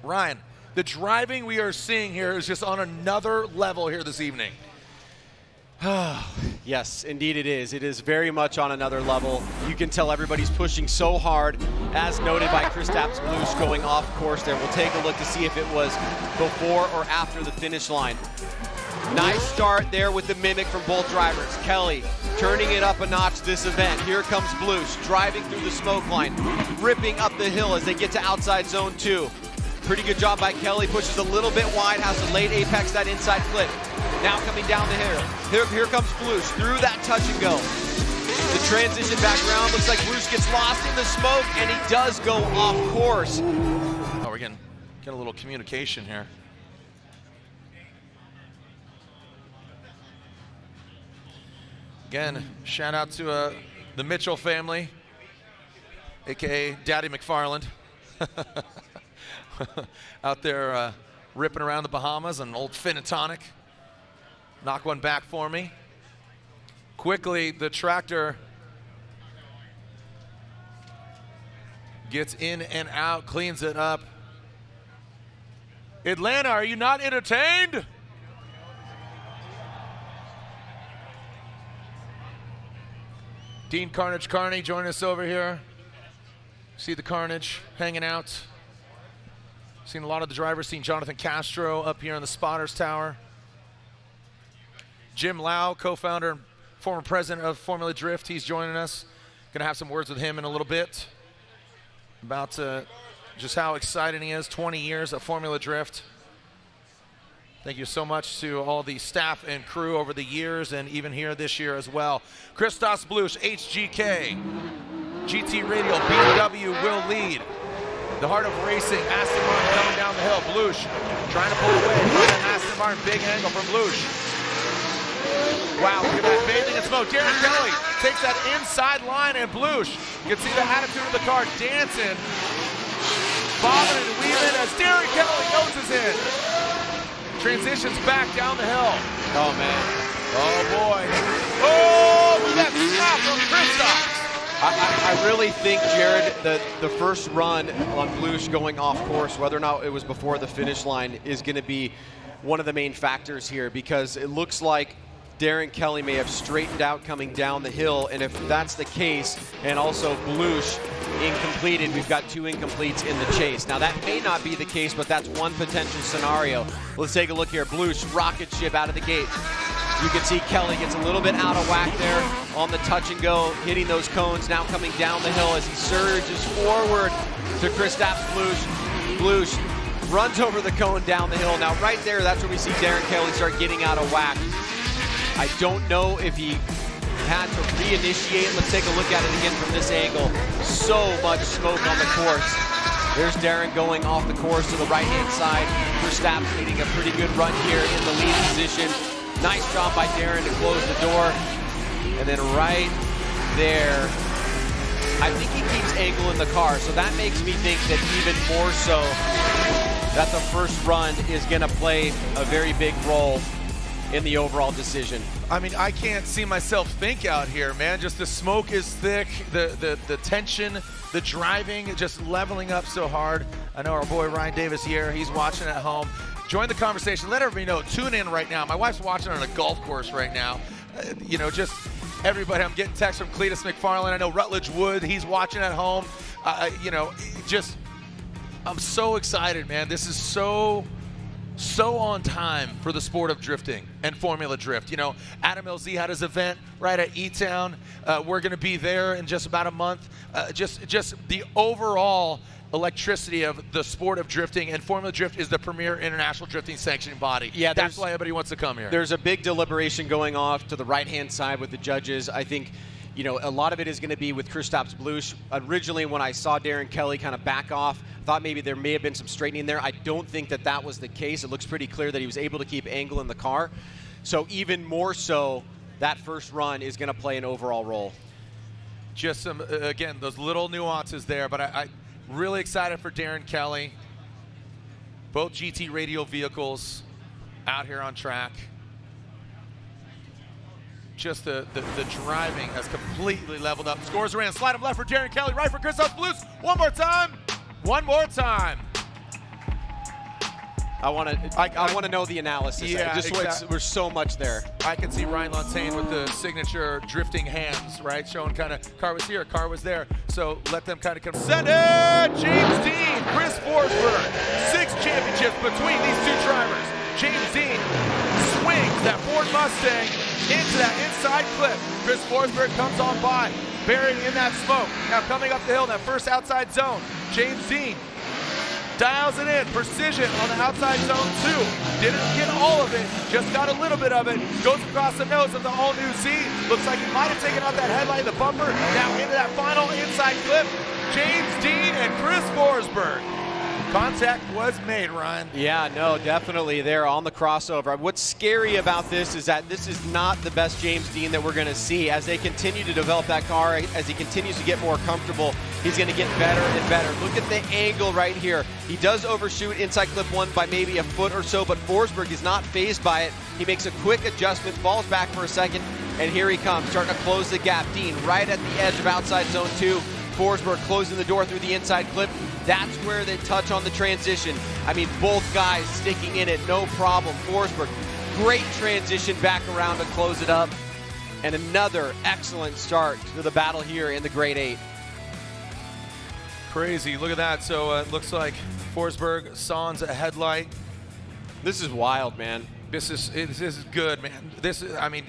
Ryan, the driving we are seeing here is just on another level here this evening. Yes, indeed it is. It is very much on another level. You can tell everybody's pushing so hard, as noted by Christos Bluss going off course there. We'll take a look to see if it was before or after the finish line. Nice start there with the mimic from both drivers. Kelly turning it up a notch this event. Here comes Bluss driving through the smoke line, ripping up the hill as they get to outside zone 2. Pretty good job by Kelly, pushes a little bit wide, has a late apex, that inside flip. Now coming down the hill. Here comes Bluss through that touch and go. The transition back around, looks like Bluss gets lost in the smoke, and he does go off course. Oh, we're getting a little communication here. Again, shout out to the Mitchell family, AKA Daddy McFarland. Out there ripping around the Bahamas, an old Fin and Tonic. Knock one back for me. Quickly, the tractor gets in and out, cleans it up. Atlanta, are you not entertained? Deane Carnage Carney joining us over here. See the Carnage hanging out. Seen a lot of the drivers, seen Jonathan Castro up here in the spotters tower. Jim Lau, co-founder, former president of Formula Drift, he's joining us. Gonna have some words with him in a little bit about just how exciting he is, 20 years of Formula Drift. Thank you so much to all the staff and crew over the years and even here this year as well. Christos Bluss, HGK, GT Radial, BMW will lead. The heart of racing, Aston Martin coming down the hill. Bluss trying to pull away. Aston Martin, big angle from Bluss. Wow, look at that, bathing in smoke. Darren Kelly takes that inside line, and Bluss, you can see the attitude of the car dancing, bobbing and weaving as Darren Kelly noses in. Transitions back down the hill. Oh, man. Oh, boy. Oh, look at that stop from Christos. I really think, Jared, that the first run on Bluss going off course, whether or not it was before the finish line, is going to be one of the main factors here, because it looks like Darren Kelly may have straightened out coming down the hill, and if that's the case, and also Bluss incompleted, we've got 2 incompletes in the chase. Now that may not be the case, but that's one potential scenario. Let's take a look here. Bluss, rocket ship out of the gate. You can see Kelly gets a little bit out of whack there on the touch and go, hitting those cones, now coming down the hill as he surges forward to Christos Bluss. Bluss runs over the cone down the hill. Now right there, that's where we see Darren Kelly start getting out of whack. I don't know if he had to reinitiate. Let's take a look at it again from this angle. So much smoke on the course. There's Darren going off the course to the right-hand side. Verstappen leading a pretty good run here in the lead position. Nice job by Darren to close the door. And then right there, I think he keeps angle in the car, so that makes me think that even more so that the first run is going to play a very big role in the overall decision. I mean, I can't see myself think out here, man. Just the smoke is thick, the tension, the driving, just leveling up so hard. I know our boy Ryan Davis here, he's watching at home. Join the conversation, let everybody know, tune in right now. My wife's watching on a golf course right now. You know, just everybody, I'm getting texts from Cletus McFarland. I know Rutledge Wood, he's watching at home. You know, just, I'm so excited, man. This is so on time for the sport of drifting and Formula Drift. You know, Adam LZ had his event right at E-Town. We're going to be there in just about a month. Just the overall electricity of the sport of drifting, and Formula Drift is the premier international drifting sanctioning body. Yeah, that's why everybody wants to come here. There's a big deliberation going off to the right-hand side with the judges. I think, you know, a lot of it is going to be with Kristaps Bluss. Originally, when I saw Darren Kelly kind of back off, thought maybe there may have been some straightening there. I don't think that that was the case. It looks pretty clear that he was able to keep angle in the car. So even more so, that first run is going to play an overall role. Just some, again, those little nuances there, but I really excited for Darren Kelly. Both GT radial vehicles out here on track. Just the driving has completely leveled up. Scores are in. Slide him left for Darren Kelly, right for Kristaps Bluss. One more time. One more time. I want to know the analysis. Yeah, just there's so much there. I can see Ryan Lantain with the signature drifting hands, right? Showing kind of car was here, car was there. So let them kind of come. Send it! James Deane, Chris Forsberg. 6 championships between these two drivers. James Deane swings that Ford Mustang into that inside clip. Chris Forsberg comes on by, buried in that smoke. Now coming up the hill, that first outside zone. James Deane dials it in, precision on the outside zone 2. Didn't get all of it, just got a little bit of it. Goes across the nose of the all-new Z. Looks like he might have taken out that headlight, the bumper. Now into that final inside clip. James Deane and Chris Forsberg. Contact was made, Ryan. Yeah, no, definitely there on the crossover. What's scary about this is that this is not the best James Deane that we're going to see. As they continue to develop that car, as he continues to get more comfortable, he's going to get better and better. Look at the angle right here. He does overshoot inside clip 1 by maybe a foot or so, but Forsberg is not fazed by it. He makes a quick adjustment, falls back for a second, and here he comes, starting to close the gap. Deane right at the edge of outside zone 2. Forsberg closing the door through the inside clip. That's where they touch on the transition. I mean, both guys sticking in it, no problem. Forsberg, great transition back around to close it up. And another excellent start to the battle here in the Grade 8. Crazy, look at that. So it looks like Forsberg sans a headlight. This is wild, man. This is good, man. I mean,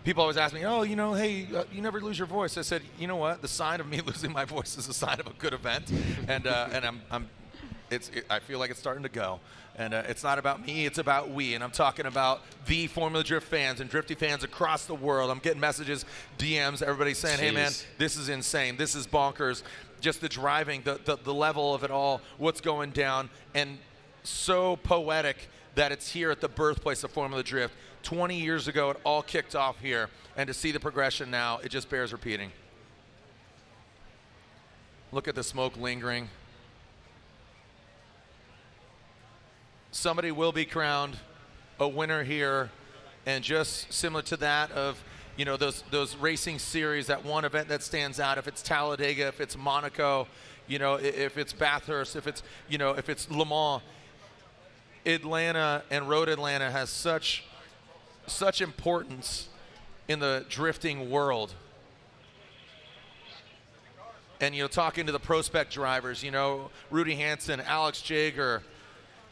people always ask me, oh, you know, hey, you never lose your voice. I said, you know what? The sign of me losing my voice is a sign of a good event, and I feel like it's starting to go. And it's not about me, it's about we. And I'm talking about the Formula Drift fans and drifty fans across the world. I'm getting messages, DMs, everybody saying, hey, man, this is insane. This is bonkers. Just the driving, the level of it all, what's going down, and so poetic that it's here at the birthplace of Formula Drift. 20 years ago, it all kicked off here, and to see the progression now, it just bears repeating. Look at the smoke lingering. Somebody will be crowned a winner here, and just similar to that of, you know, those racing series, that one event that stands out, if it's Talladega, if it's Monaco, you know, if it's Bathurst, if it's, you know, if it's Le Mans, Atlanta and Road Atlanta has such importance in the drifting world. And, you know, talking to the prospect drivers, you know, Rudy Hansen, Alex Jager,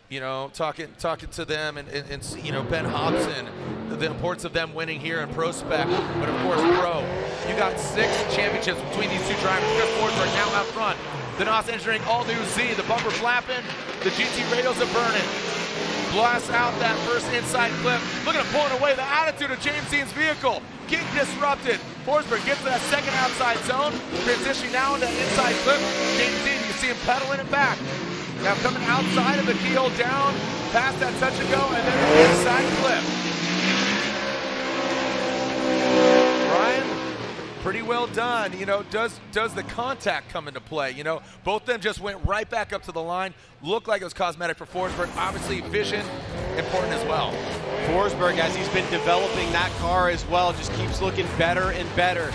you know, talking to them and you know, Ben Hobson, the importance of them winning here in prospect, but of course pro. You got 6 championships between these two drivers. Chris Forsberg now out front. Denofa entering all new Z, the bumper flapping, the GT radials are burning. Blast out that first inside clip. Look at him pulling away. The attitude of James Deane's vehicle. Getting disrupted. Forsberg gets to that second outside zone. Transitioning now into inside clip. James Deane, you can see him pedaling it back. Now coming outside of the keyhole down, past that touch and go, and then the inside clip. Ryan, pretty well done. You know, does the contact come into play? You know, both of them just went right back up to the line. Looked like it was cosmetic for Forsberg. Obviously, vision important as well. Forsberg, as he's been developing that car as well, just keeps looking better and better.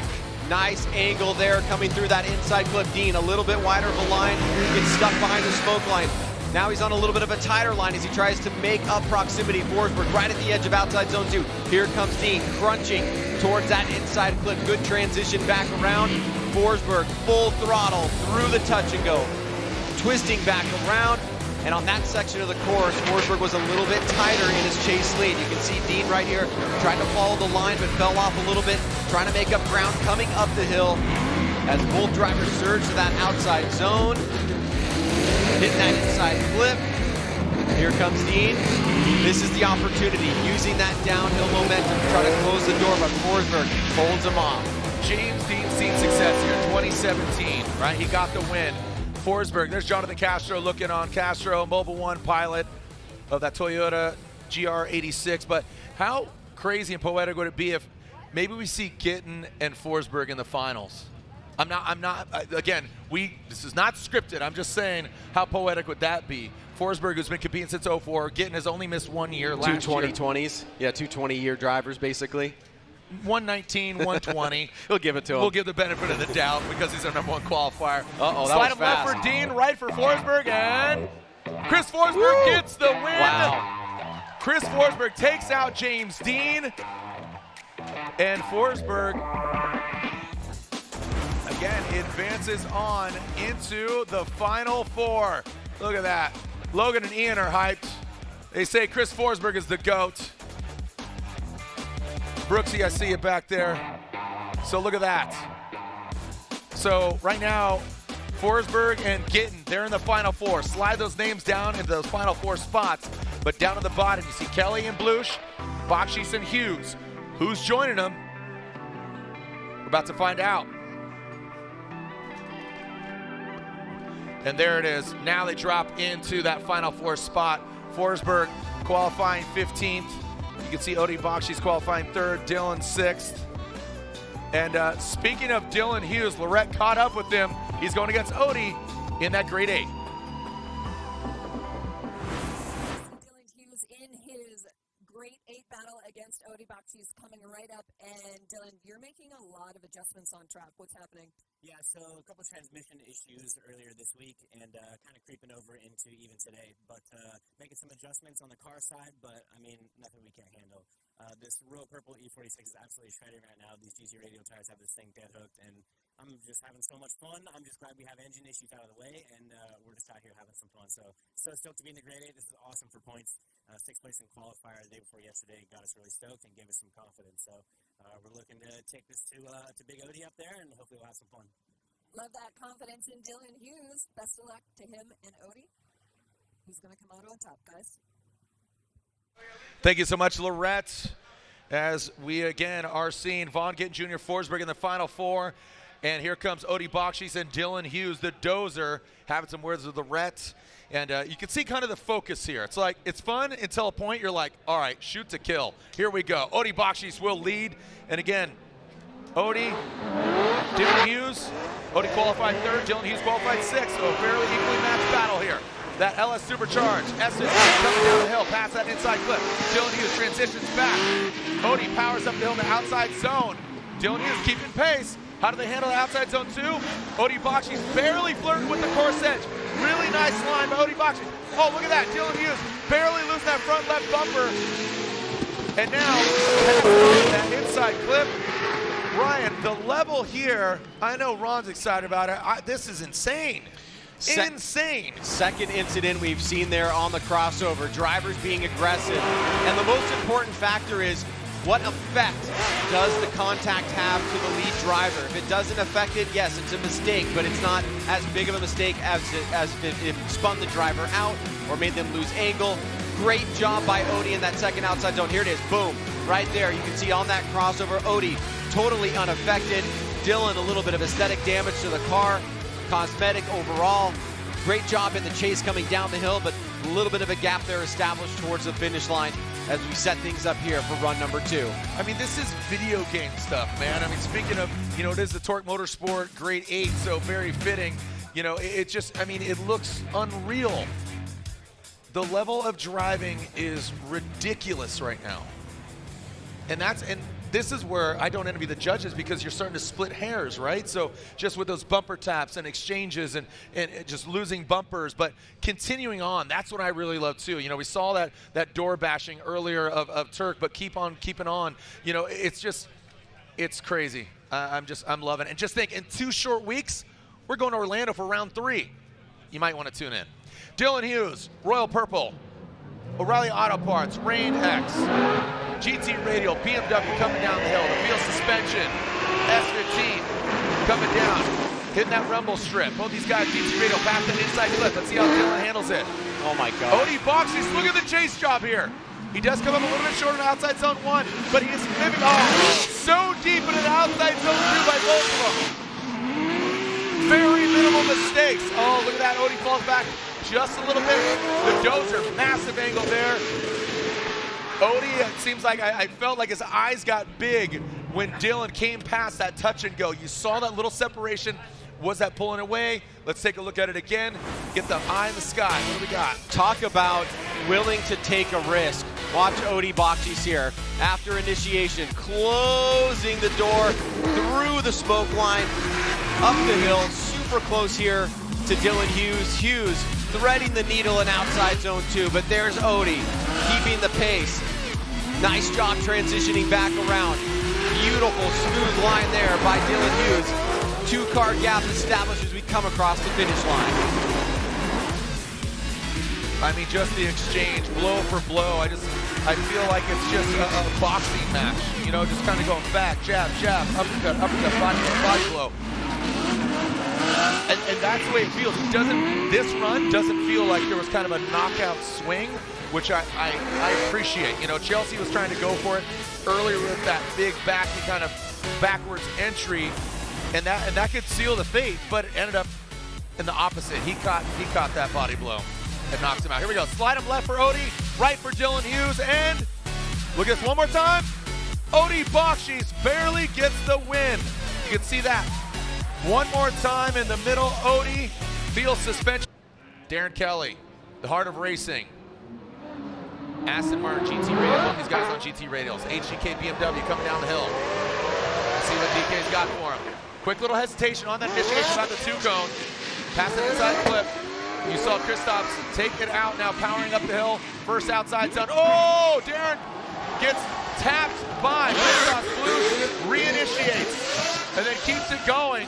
Nice angle there coming through that inside clip. Deane, a little bit wider of a line, gets stuck behind the smoke line. Now he's on a little bit of a tighter line as he tries to make up proximity. Forsberg right at the edge of outside zone 2. Here comes Deane, crunching towards that inside clip. Good transition back around. Forsberg full throttle through the touch and go. Twisting back around. And on that section of the course, Forsberg was a little bit tighter in his chase lead. You can see Deane right here trying to follow the line, but fell off a little bit, trying to make up ground coming up the hill as both drivers surge to that outside zone. Hitting that inside flip. Here comes Deane. This is the opportunity, using that downhill momentum to try to close the door, but Forsberg holds him off. James Deane's seen success here, 2017, right? He got the win. Forsberg, there's Jonathan Castro looking on. Castro, Mobile One pilot of that Toyota GR86. But how crazy and poetic would it be if maybe we see Gittin and Forsberg in the finals? Again, this is not scripted. I'm just saying, how poetic would that be? Forsberg, who's been competing since 04. Gittin has only missed 1 year last year. 2020s. Yeah, 2 20-year drivers, basically. 119, 120. We'll give it to him. We'll give the benefit of the doubt because he's our #1 qualifier. Uh-oh, that Slide was him fast. left for Deane, right for Forsberg, and Chris Forsberg gets the win. Wow. Chris Forsberg takes out James Deane, and Forsberg again advances on into the Final Four. Look at that. Logan and Ian are hyped. They say Chris Forsberg is the GOAT. Brooksy, I see you back there. So look at that. So right now, Forsberg and Gittin, they're in the Final Four. Slide those names down into those Final Four spots. But down at the bottom, you see Kelly and Bluss, Bakchis and Hughes. Who's joining them? We're about to find out. And there it is. Now they drop into that Final Four spot. Forsberg qualifying 15th. You can see Odie Bakchis qualifying 3rd, Dylan 6th. And speaking of Dylan Hughes, Lorette caught up with him. He's going against Odie in that grade 8. Dylan Hughes in his grade 8 battle against Odie Bakchis coming right up. And Dylan, you're making a lot of adjustments on track. What's happening? Yeah, so a couple transmission issues earlier this week and kind of creeping over into even today. But making some adjustments on the car side, but I mean, nothing we can't handle. This Royal Purple E46 is absolutely shredding right now. These GC radial tires have this thing dead hooked, and I'm just having so much fun. I'm just glad we have engine issues out of the way, and we're just out here having some fun. So stoked to be in the grade 8. This is awesome for points. 6th place in qualifier the day before yesterday got us really stoked and gave us some confidence. So we're looking to take this to Big Odie up there, and hopefully we'll have some fun. Love that confidence in Dylan Hughes. Best of luck to him and Odie. Who's going to come out on top, guys? Thank you so much, Lorette. As we again are seeing Vaughn Gittin Jr., Forsberg in the Final Four. And here comes Odie Bakchis and Dylan Hughes, the dozer, having some words with Lorette. And you can see kind of the focus here. It's like, it's fun until a point you're like, all right, shoot to kill. Here we go. Odie Bakchis will lead. And again, Odie, Dylan Hughes. Odie qualified 3rd, Dylan Hughes qualified 6th. So a fairly equally matched battle here. That LS Supercharged, Essence coming down the hill, past that inside clip. Dylan Hughes transitions back. Odie powers up the hill in the outside zone. Dylan Hughes keeping pace. How do they handle the outside zone 2? Odie Bakchis barely flirting with the course edge. Really nice line by Odie Bakchis. Oh, look at that. Dylan Hughes barely losing that front left bumper. And now, that inside clip. Ryan, the level here, I know Ron's excited about it. This is insane. Insane. Second incident we've seen there on the crossover. Drivers being aggressive. And the most important factor is, what effect does the contact have to the lead driver? If it doesn't affect it, yes, it's a mistake, but it's not as big of a mistake as if it spun the driver out or made them lose angle. Great job by Odie in that second outside zone. Here it is, boom, right there. You can see on that crossover, Odie totally unaffected. Dylan, a little bit of aesthetic damage to the car. Cosmetic overall. Great job in the chase coming down the hill, but a little bit of a gap there established towards the finish line as we set things up here for run number 2. I mean, this is video game stuff, man. I mean, speaking of, you know, it is the Torque Motorsport Grade 8, so very fitting. You know, it just, I mean, it looks unreal. The level of driving is ridiculous right now. And this is where I don't envy the judges, because you're starting to split hairs, right? So just with those bumper taps and exchanges and just losing bumpers, but continuing on, that's what I really love too. You know, we saw that door bashing earlier of Turk, but keep on keeping on. You know, it's crazy. I'm loving it. And just think, in 2 short weeks, we're going to Orlando for round 3. You might want to tune in. Dylan Hughes, Royal Purple, O'Reilly Auto Parts, Rain X, GT Radial, BMW coming down the hill, the field suspension, S15 coming down, hitting that rumble strip. Both these guys, GT Radial, past that inside clip. Let's see how Dylan handles it. Oh my God. Bakchis, look at the chase job here. He does come up a little bit short on outside zone 1, but he is living so deep in an outside zone 2 by both of them. Very minimal mistakes. Oh, look at that. Odie falls back just a little bit. The dozer, massive angle there. Odie, it seems like I felt like his eyes got big when Dylan came past that touch and go. You saw that little separation. Was that pulling away? Let's take a look at it again. Get the eye in the sky. What do we got? Talk about willing to take a risk. Watch Odie Bakchis here. After initiation, closing the door through the smoke line, up the hill, super close here to Dylan Hughes. Hughes threading the needle in outside zone 2, but there's Odie keeping the pace. Nice job transitioning back around. Beautiful smooth line there by Dylan Hughes. 2-car gap established as we come across the finish line. I mean, just the exchange, blow for blow. I feel like it's just a boxing match. You know, just kind of going back, jab, jab, uppercut, body blow. And that's the way it feels. This run doesn't feel like there was kind of a knockout swing, which I appreciate. You know, Chelsea was trying to go for it earlier with that big kind of backwards entry, and that could seal the fate, but it ended up in the opposite. He caught that body blow and knocks him out. Here we go. Slide him left for Odie, right for Dylan Hughes, and look at this one more time. Odie Bakchis barely gets the win. You can see that. One more time in the middle, Odie, field suspension. Darren Kelly, the heart of racing. Aston Martin GT Radial, both these guys on GT Radials. HGK BMW coming down the hill. Let's see what DK's got for him. Quick little hesitation on that initiation about the 2-cone. Pass it inside clip. You saw Kristaps take it out, now powering up the hill. First outside zone. Oh, Darren gets tapped by Kristaps. Blue reinitiates and then keeps it going.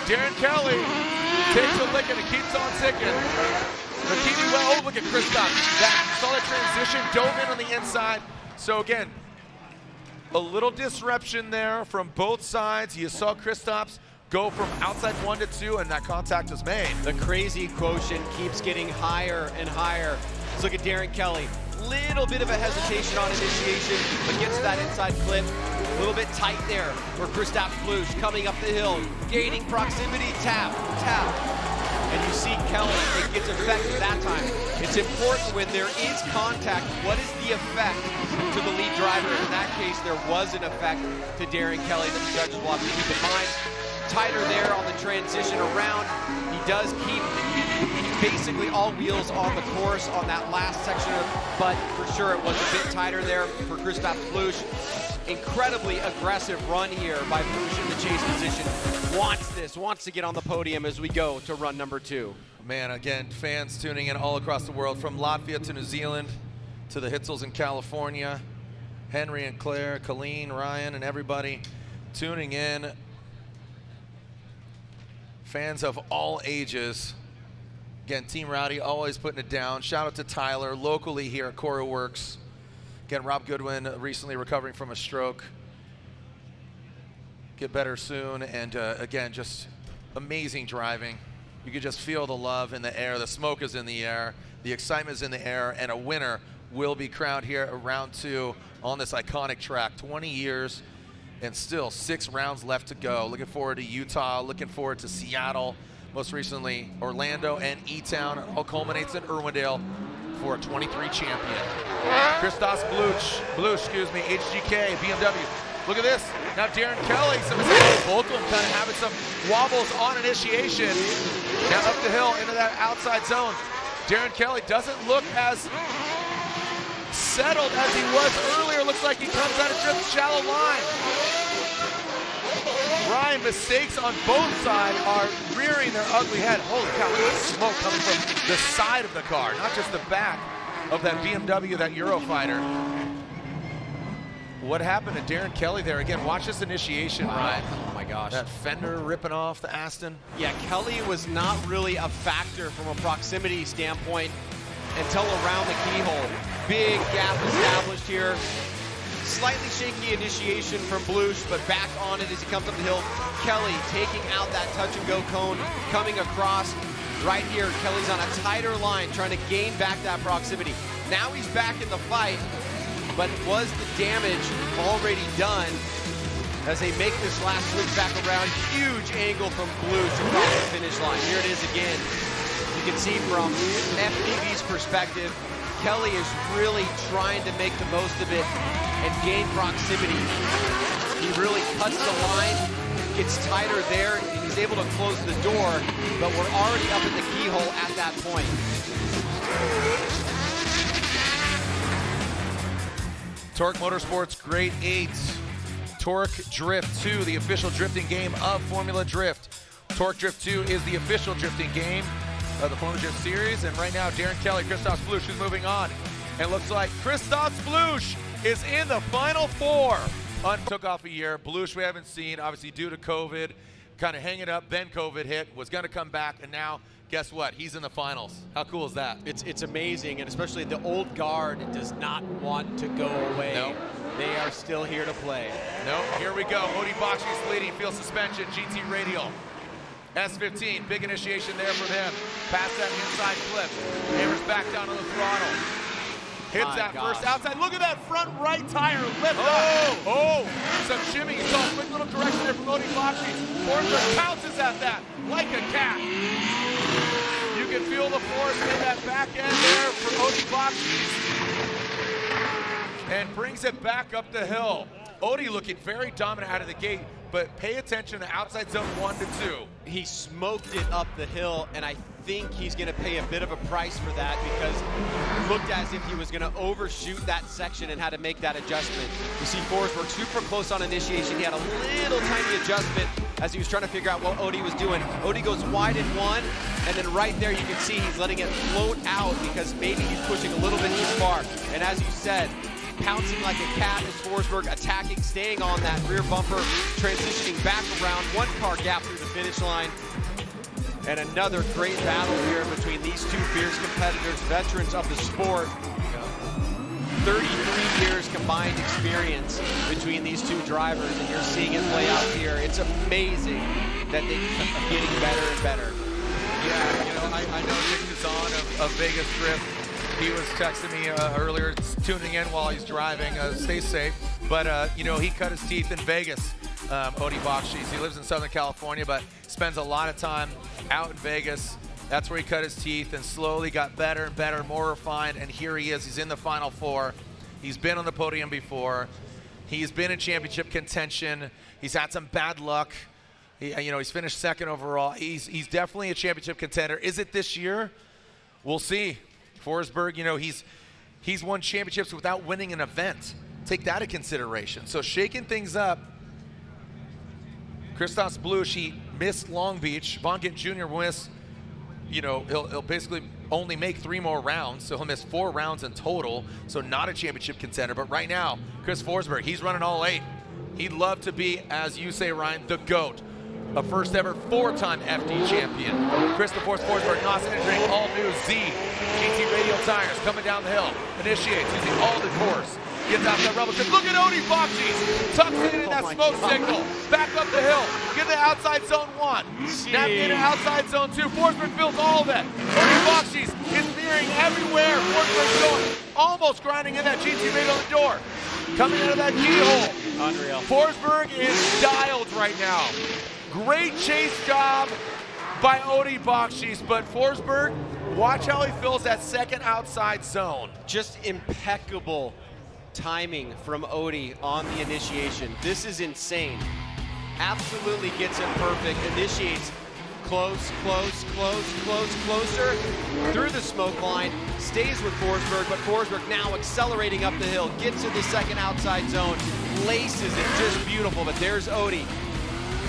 Darren Kelly takes a lick and it keeps on ticking. They're keeping well. Oh, look at Kristaps. Saw that transition, dove in on the inside. So again, a little disruption there from both sides. You saw Kristaps go from outside 1 to 2, and that contact was made. The crazy quotient keeps getting higher and higher. Let's look at Darren Kelly. Little bit of a hesitation on initiation, but gets that inside clip. A little bit tight there for Kristaps Bluss coming up the hill, gaining proximity, tap, tap. And you see Kelly, it gets effect that time. It's important when there is contact, what is the effect to the lead driver? In that case, there was an effect to Darren Kelly that the judges will have to keep in mind. Tighter there on the transition around. He does keep basically all wheels on the course on that last section, but for sure it was a bit tighter there for Kristaps Bluss. Incredibly aggressive run here by Bluss in the chase position. Wants to get on the podium as we go to run number 2. Man, again, fans tuning in all across the world, from Latvia to New Zealand to the Hitzels in California. Henry and Claire, Colleen, Ryan, and everybody tuning in. Fans of all ages. Again, Team Rowdy always putting it down. Shout out to Tyler, locally here at Cora Works. Again, Rob Goodwin recently recovering from a stroke. Get better soon, and again, just amazing driving. You could just feel the love in the air. The smoke is in the air. The excitement is in the air, and a winner will be crowned here at round 2 on this iconic track. 20 years and still 6 rounds left to go. Looking forward to Utah, looking forward to Seattle. most recently Orlando and E-Town. It all culminates in Irwindale for a 23 champion. Christos Bluss, HGK, BMW. Look at this. Now Darren Kelly, some vocal, kind of having some wobbles on initiation. Now up the hill into that outside zone. Darren Kelly doesn't look as settled as he was earlier. Looks like he comes out of drift shallow line. Ryan, mistakes on both sides are rearing their ugly head. Holy cow, look at the smoke coming from the side of the car, not just the back of that BMW, that Eurofighter. What happened to Darren Kelly there? Again, watch this initiation, Ryan. Oh my gosh. That fender ripping off the Aston. Yeah, Kelly was not really a factor from a proximity standpoint until around the keyhole. Big gap established here. Slightly shaky initiation from Bluss, but back on it as he comes up the hill. Kelly taking out that touch and go cone, coming across right here. Kelly's on a tighter line, trying to gain back that proximity. Now he's back in the fight, but was the damage already done as they make this last switch back around? Huge angle from Bluss across the finish line. Here it is again. You can see from FPV's perspective, Kelly is really trying to make the most of it and gain proximity. He really cuts the line, gets tighter there, and he's able to close the door, but we're already up in the keyhole at that point. Torque Motorsports Grade 8. Torque Drift 2, the official drifting game of Formula Drift. Torque Drift 2 is the official drifting game of the Formula Drift series, and right now Darren Kelly, Christos Bluss is moving on. And it looks like Christos Bluss is in the final four. Took off a year. Bluss we haven't seen, obviously due to COVID, kind of hanging up, then COVID hit, was gonna come back, and now guess what? He's in the finals. How cool is that? It's amazing, and especially the old guard does not want to go away. Nope. They are still here to play. Nope, here we go. Bakchis leading, field suspension, GT radial. S15, big initiation there from him. Past that inside clip. Hammers back down on the throttle. Hits that first outside. Look at that front right tire lift up. Oh, some shimmy. You saw a quick little correction there from Bakchis. Forsberg pounces at that like a cat. You can feel the force in that back end there for Bakchis. And brings it back up the hill. Odie looking very dominant out of the gate, but pay attention to outside zone 1 to 2. He smoked it up the hill, and I think he's going to pay a bit of a price for that because it looked as if he was going to overshoot that section and had to make that adjustment. You see Forsberg super close on initiation. He had a little tiny adjustment as he was trying to figure out what Odie was doing. Odie goes wide in one, and then right there you can see he's letting it float out because maybe he's pushing a little bit too far. And as you said, pouncing like a cat is Forsberg, attacking, staying on that rear bumper, transitioning back around, one car gap through the finish line. And another great battle here between these two fierce competitors, veterans of the sport. 33 years combined experience between these two drivers, and you're seeing it play out here. It's amazing that they keep getting better and better. Yeah, you know, I know Nick Kazan of Vegas Drift. He was texting me earlier, tuning in while he's driving. Stay safe. But, you know, he cut his teeth in Vegas, Bakchis. He lives in Southern California, but spends a lot of time out in Vegas. That's where he cut his teeth and slowly got better and better, more refined. And here he is. He's in the Final Four. He's been on the podium before. He's been in championship contention. He's had some bad luck. He's finished second overall. He's definitely a championship contender. Is it this year? We'll see. Forsberg, you know, he's won championships without winning an event. Take that into consideration. So shaking things up. Christos Bluss, he missed Long Beach. Gittin Jr. will miss, you know, he'll basically only make 3 more rounds, so he'll miss 4 rounds in total, so not a championship contender. But right now, Chris Forsberg, he's running all 8. He'd love to be, as you say, Ryan, the GOAT. A first ever 4-time FD champion. Christopher Forsberg, NOS entering all new Z GT radial tires, coming down the hill, initiates using all the course. Gets out that rebel tip. Look at Bakchis, tucks it in that smoke signal. Back up the hill, get the outside zone 1. Navigating outside zone 2. Forsberg fills all of it. Bakchis is veering everywhere. Forsberg's going, almost grinding in that GT radial door. Coming out of that keyhole. Unreal. Forsberg is dialed right now. Great chase job. by Odie Bakchis, but Forsberg, watch how he fills that second outside zone. Just impeccable timing from Odie on the initiation. This is insane. Absolutely gets it perfect, initiates close, closer, through the smoke line, stays with Forsberg, but Forsberg now accelerating up the hill, gets to the second outside zone, laces it, just beautiful, but there's Odie.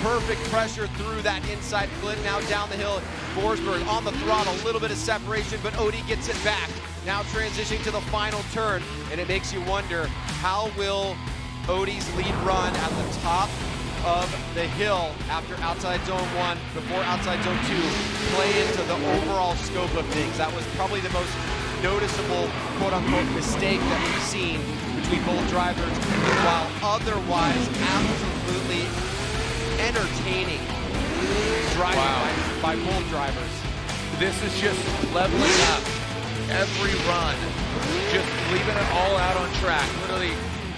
Perfect pressure through that inside clip, now down the hill, Forsberg on the throttle, a little bit of separation, but Odie gets it back. Now transitioning to the final turn, and it makes you wonder, how will Odie's lead run at the top of the hill after outside zone 1, before outside zone 2, play into the overall scope of things? That was probably the most noticeable quote-unquote mistake that we've seen between both drivers, while otherwise absolutely entertaining driving by both drivers. This is just leveling up every run, just leaving it all out on track. Literally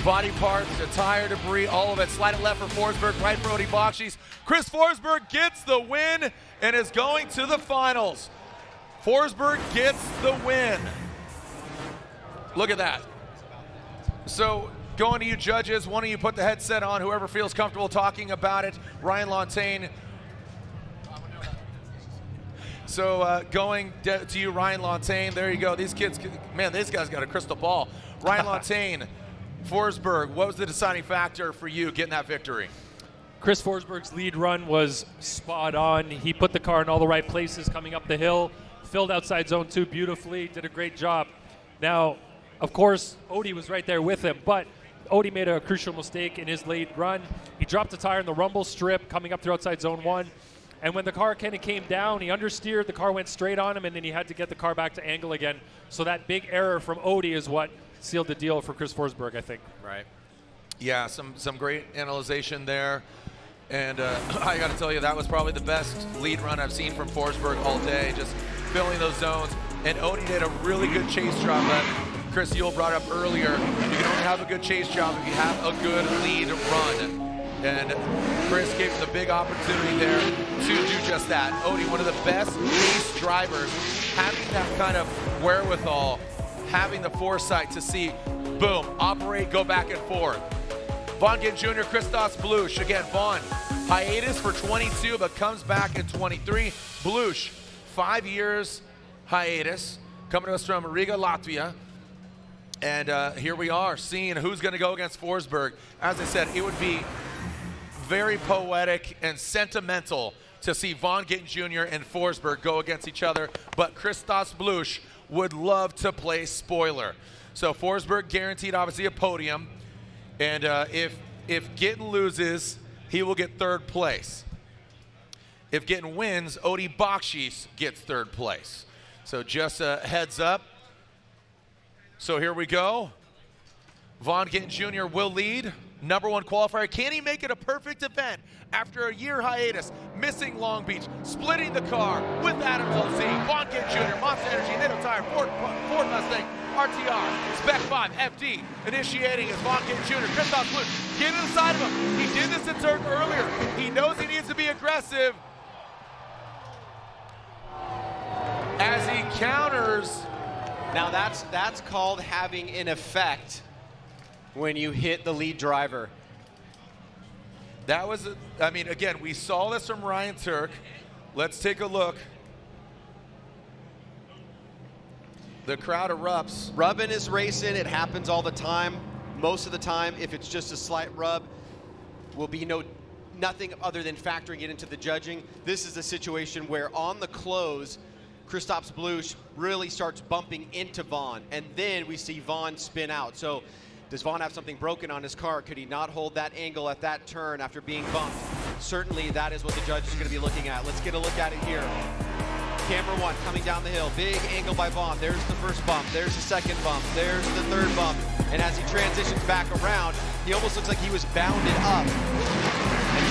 body parts, the tire debris, all of it. Slide it left for Forsberg, right for Odie Bakchis. Chris Forsberg gets the win and is going to the finals. Forsberg gets the win. Look at that. So going to you judges, one of you put the headset on, whoever feels comfortable talking about it. Ryan Lontaine. So going to you, Ryan Lontaine. There you go. These kids, man, these guys got a crystal ball. Ryan Lontaine, Forsberg, what was the deciding factor for you getting that victory? Chris Forsberg's lead run was spot on. He put the car in all the right places coming up the hill, filled outside zone 2 beautifully, did a great job. Now, of course, Odie was right there with him, but Odie made a crucial mistake in his lead run. He dropped the tire in the rumble strip coming up through outside zone 1. And when the car kind of came down, he understeered, the car went straight on him, and then he had to get the car back to angle again. So that big error from Odie is what sealed the deal for Chris Forsberg, I think. Right. Yeah, some great analyzation there. And I got to tell you, that was probably the best lead run I've seen from Forsberg all day, just filling those zones. And Odie did a really good chase job that Chris Yule brought up earlier. You can only have a good chase job if you have a good lead run. And Chris gave him the big opportunity there to do just that. Odie, one of the best race drivers, having that kind of wherewithal, having the foresight to see, boom, operate, go back and forth. Vaughn Gittin Jr., Christos Bluss. Again, Vaughn, hiatus for 22, but comes back in 23. Bluss, 5 years hiatus, coming to us from Riga, Latvia. And here we are, seeing who's going to go against Forsberg. As I said, it would be very poetic and sentimental to see Vaughn Gittin Jr. and Forsberg go against each other, but Christos Bluss would love to play spoiler. So Forsberg guaranteed, obviously, a podium. And if Gittin loses, he will get 3rd place. If Gittin wins, Odie Bakchis gets 3rd place. So just a heads up. So here we go. Vaughn Gittin Jr. will lead. #1 qualifier. Can he make it a perfect event after a year hiatus, missing Long Beach, splitting the car with Adam LZ, Vaughn Gittin Jr., Monster Energy, NATO Tire, Ford Mustang, RTR, Spec 5, FD, initiating is Vaughn Gittin Jr., Christos Bluss, get inside of him. He did this in turn earlier. He knows he needs to be aggressive. As he counters. Now that's called having an effect when you hit the lead driver. That was, I mean, again, we saw this from Ryan Turk. Let's take a look. The crowd erupts. Rubbing is racing. It happens all the time. Most of the time, if it's just a slight rub, will be nothing other than factoring it into the judging. This is a situation where on the close, Christos Bluss really starts bumping into Vaughn, and then we see Vaughn spin out. So does Vaughn have something broken on his car? Could he not hold that angle at that turn after being bumped? Certainly that is what the judge is going to be looking at. Let's get a look at it here. Camera 1 coming down the hill. Big angle by Vaughn. There's the first bump. There's the second bump. There's the third bump. And as he transitions back around, he almost looks like he was bounded up.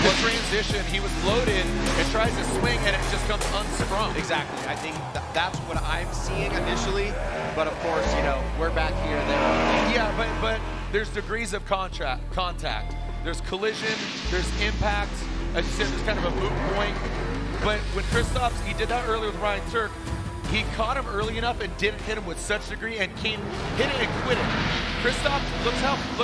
The transition, he was loaded and tries to swing, and it just comes unsprung. Exactly. I think that's what I'm seeing initially. But of course, you know, we're back here. Yeah, but there's degrees of contact. There's collision, there's impact. As you said, there's kind of a moot point. But when Kristaps, he did that earlier with Ryan Turk, he caught him early enough and didn't hit him with such degree and hit it and quit it. Kristaps, look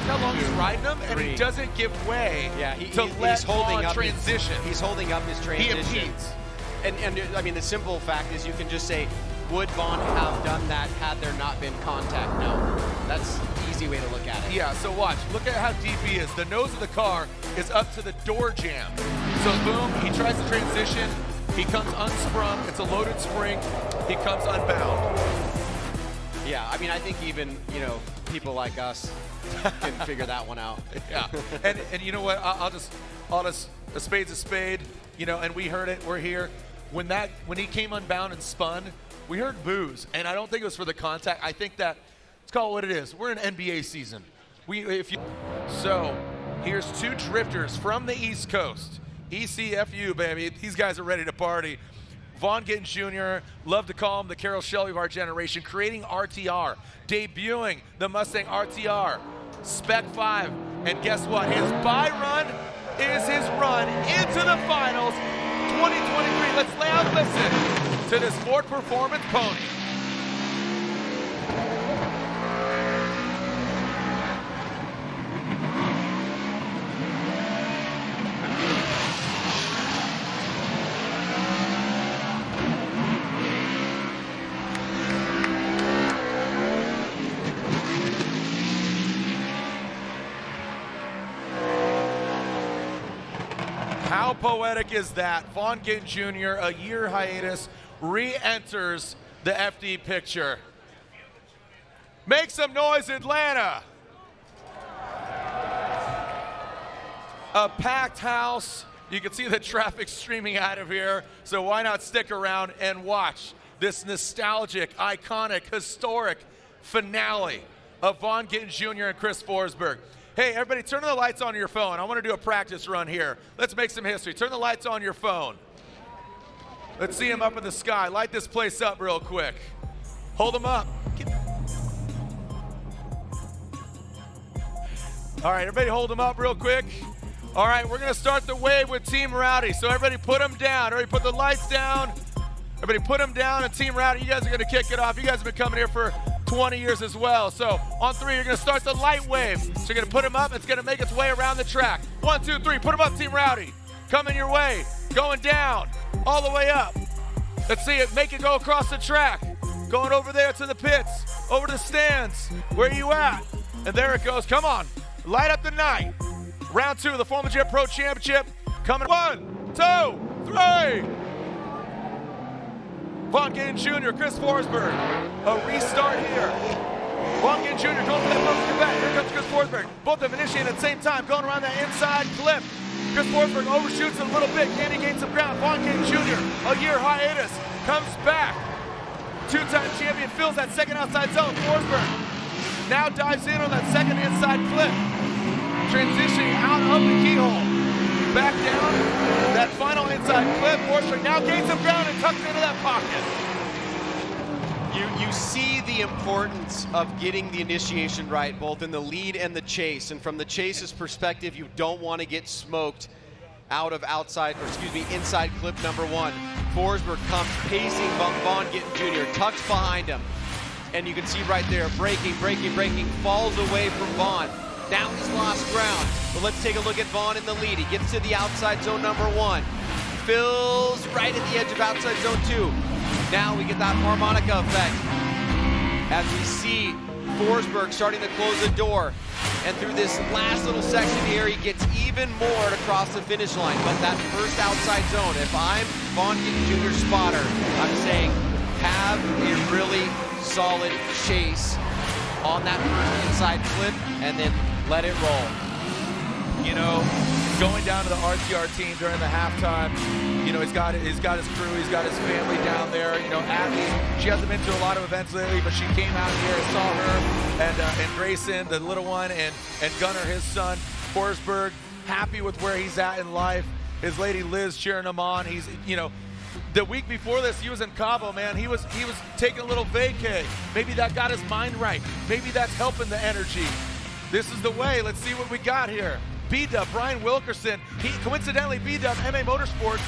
how long he's riding him, and he doesn't give way to let Vaughn transition. He's holding up his transition. He impedes. And I mean, the simple fact is you can just say, would Vaughn have done that had there not been contact? No. That's an easy way to look at it. Yeah, so watch. Look at how deep he is. The nose of the car is up to the door jamb. So boom, he tries to transition. He comes unsprung. It's a loaded spring. He comes unbound. Yeah, I mean, I think even, you know, people like us can figure that one out. Yeah, and you know what? I'll just a spade's a spade. You know, and we heard it. We're here. When he came unbound and spun, we heard boos, and I don't think it was for the contact. I think that let's call it what it is. We're in NBA season. So here's two drifters from the East Coast. ECFU, baby. These guys are ready to party. Vaughn Gittin Jr., love to call him the Carroll Shelby of our generation, creating RTR, debuting the Mustang RTR, Spec 5, and guess what? His bye run is his run into the finals 2023. Let's lay out listen to this Ford Performance pony. How poetic is that? Vaughn Gittin Jr., a year hiatus, re-enters the FD picture. Make some noise, Atlanta. A packed house. You can see the traffic streaming out of here, so why not stick around and watch this nostalgic, iconic, historic finale of Vaughn Gittin Jr. and Chris Forsberg. Hey, everybody, turn the lights on your phone. I want to do a practice run here. Let's make some history. Turn the lights on your phone. Let's see them up in the sky. Light this place up real quick. Hold them up. All right, everybody hold them up real quick. All right, we're going to start the wave with Team Rowdy. So everybody put them down. Everybody put the lights down. Everybody put them down, and Team Rowdy, you guys are going to kick it off. You guys have been coming here for 20 years as well. So on 3, you're going to start the light wave. So you're going to put them up. It's going to make its way around the track. 1, 2, 3. Put them up, Team Rowdy. Coming your way. Going down. All the way up. Let's see it. Make it go across the track. Going over there to the pits. Over to the stands. Where are you at? And there it goes. Come on. Light up the night. Round 2 of the Formula Jet Pro Championship. Coming. 1, 2, 3. Vaughn Gittin Jr., Chris Forsberg, a restart here. Vaughn Gittin Jr. going for that perfect event. Here comes Chris Forsberg. Both of them initiating at the same time, going around that inside clip. Chris Forsberg overshoots it a little bit. Can he gain some ground? Vaughn Gittin Jr., a year hiatus, comes back. 2-time champion fills that second outside zone. Forsberg now dives in on that second inside clip. Transitioning out of the keyhole. Back down, that final inside clip. Forsberg now gains some ground and tucks into that pocket. You see the importance of getting the initiation right, both in the lead and the chase. And from the chase's perspective, you don't want to get smoked out of inside clip number 1. Forsberg comes pacing Vaughn Gittin Jr., tucks behind him. And you can see right there, braking, falls away from Vaughn. Now he's lost ground. But let's take a look at Vaughn in the lead. He gets to the outside zone number 1. Fills right at the edge of outside zone 2. Now we get that harmonica effect as we see Forsberg starting to close the door. And through this last little section here, he gets even more to cross the finish line. But that first outside zone, if I'm Vaughn Gittin Jr. spotter, I'm saying have a really solid chase on that first inside clip and then let it roll. You know, going down to the RTR team during the halftime, you know, he's got his crew, he's got his family down there. You know, Abby, she hasn't been to a lot of events lately, but she came out here and saw her and Grayson, the little one, and Gunnar, his son. Forsberg, happy with where he's at in life. His lady Liz cheering him on. He's, you know, the week before this, he was in Cabo, man. He was taking a little vacay. Maybe that got his mind right. Maybe that's helping the energy. This is the way. Let's see what we got here. B-Dub, Brian Wilkerson. He coincidentally, B-Dub, MA Motorsports,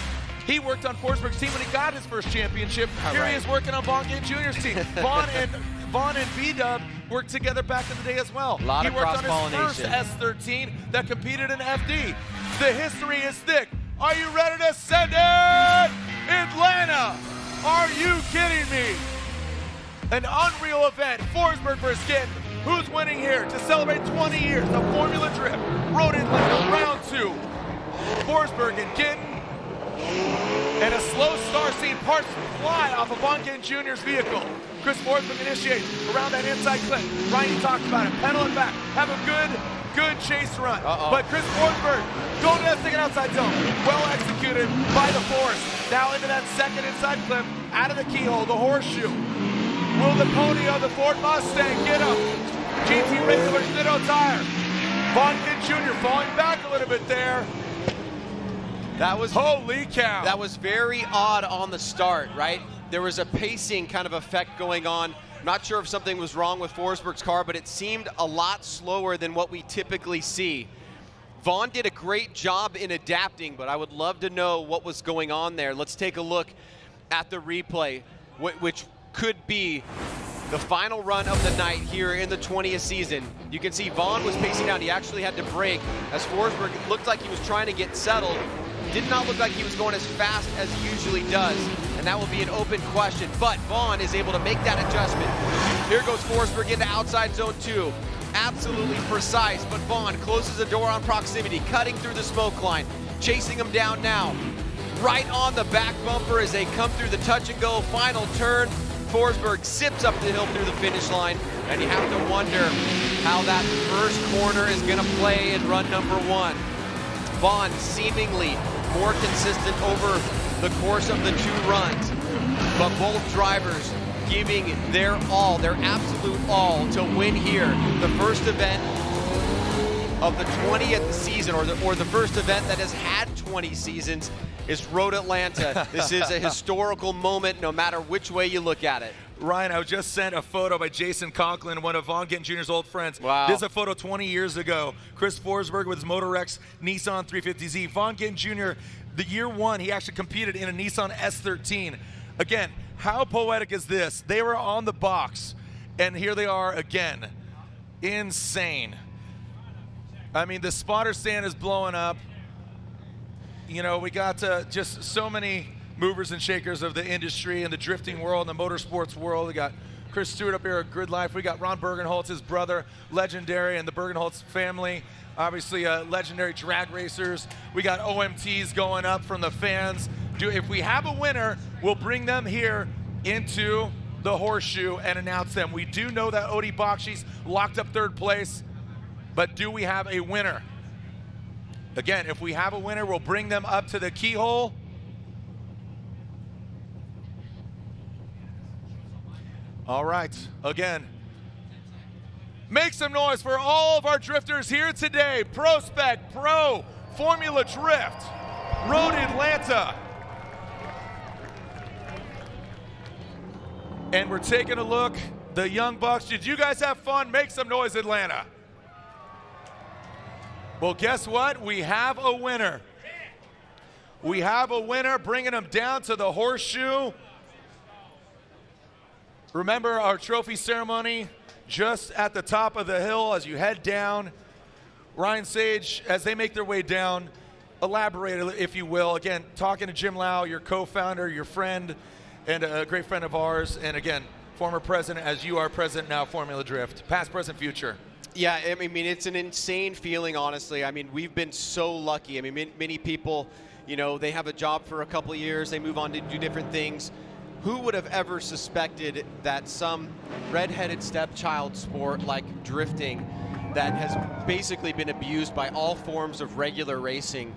He worked on Forsberg's team when he got his first championship. Here right. he is working on Vaughn Gittin Jr.'s team. Vaughn and B-Dub worked together back in the day as well. A lot he of worked on his first cross-pollination. S13 that competed in FD. The history is thick. Are you ready to send it? Atlanta! Are you kidding me? An unreal event. Forsberg versus Gittin. Who's winning here to celebrate 20 years of Formula Drift? Road Atlanta, round 2. Forsberg and Gittin. And a slow start scene, parts fly off of Vaughn Gittin Jr.'s vehicle. Chris Forsberg initiates around that inside clip. Ryan talked about it, pedal it back, have a good chase run. But Chris Forsberg going to that second outside zone. Well executed by the Force. Now into that second inside clip, out of the keyhole, the horseshoe. Will the pony of the Ford Mustang get him? GT Racer versus Ditto Tire. Vaughn Gittin Jr. falling back a little bit there. That was holy cow. That was very odd on the start, right? There was a pacing kind of effect going on. Not sure if something was wrong with Forsberg's car, but it seemed a lot slower than what we typically see. Vaughn did a great job in adapting, but I would love to know what was going on there. Let's take a look at the replay, which could be the final run of the night here in the 20th season. You can see Vaughn was pacing down. He actually had to brake as Forsberg looked like he was trying to get settled. Did not look like he was going as fast as he usually does, and that will be an open question, but Vaughn is able to make that adjustment. Here goes Forsberg into outside zone 2. Absolutely precise, but Vaughn closes the door on proximity, cutting through the smoke line, chasing him down now. Right on the back bumper as they come through the touch and go final turn. Forsberg zips up the hill through the finish line, and you have to wonder how that first corner is going to play in run number 1. Vaughn seemingly more consistent over the course of the 2 runs, but both drivers giving their all, their absolute all to win here. The first event of the 20th season, or the first event that has had 20 seasons, is Road Atlanta. This is a historical moment no matter which way you look at it. Ryan, I was just sent a photo by Jason Conklin, one of Vaughn Gittin Jr.'s old friends. Wow. This is a photo 20 years ago. Chris Forsberg with his Motorex Nissan 350Z. Vaughn Gittin Jr., the year 1, he actually competed in a Nissan S13. Again, how poetic is this? They were on the box, and here they are again. Insane. I mean, the spotter stand is blowing up. You know, we got just so many movers and shakers of the industry and the drifting world and the motorsports world. We got Chris Stewart up here at Grid Life. We got Ron Bergenholtz, his brother, legendary, and the Bergenholtz family. Obviously, legendary drag racers. We got OMTs going up from the fans. If we have a winner, we'll bring them here into the horseshoe and announce them. We do know that Bakchis locked up 3rd place, but do we have a winner? Again, if we have a winner, we'll bring them up to the keyhole. All right, again, make some noise for all of our drifters here today. Prospect Pro Formula Drift, Road Atlanta. And we're taking a look. The Young Bucks, did you guys have fun? Make some noise, Atlanta. Well, guess what? We have a winner. We have a winner, bringing them down to the horseshoe. Remember our trophy ceremony just at the top of the hill as you head down. Ryan Sage, as they make their way down, elaborate, if you will. Again, talking to Jim Lau, your co-founder, your friend, and a great friend of ours. And again, former president, as you are president now, Formula Drift. Past, present, future. Yeah, I mean, it's an insane feeling, honestly. I mean, we've been so lucky. I mean, many people, you know, they have a job for a couple of years, they move on to do different things. Who would have ever suspected that some redheaded stepchild sport like drifting that has basically been abused by all forms of regular racing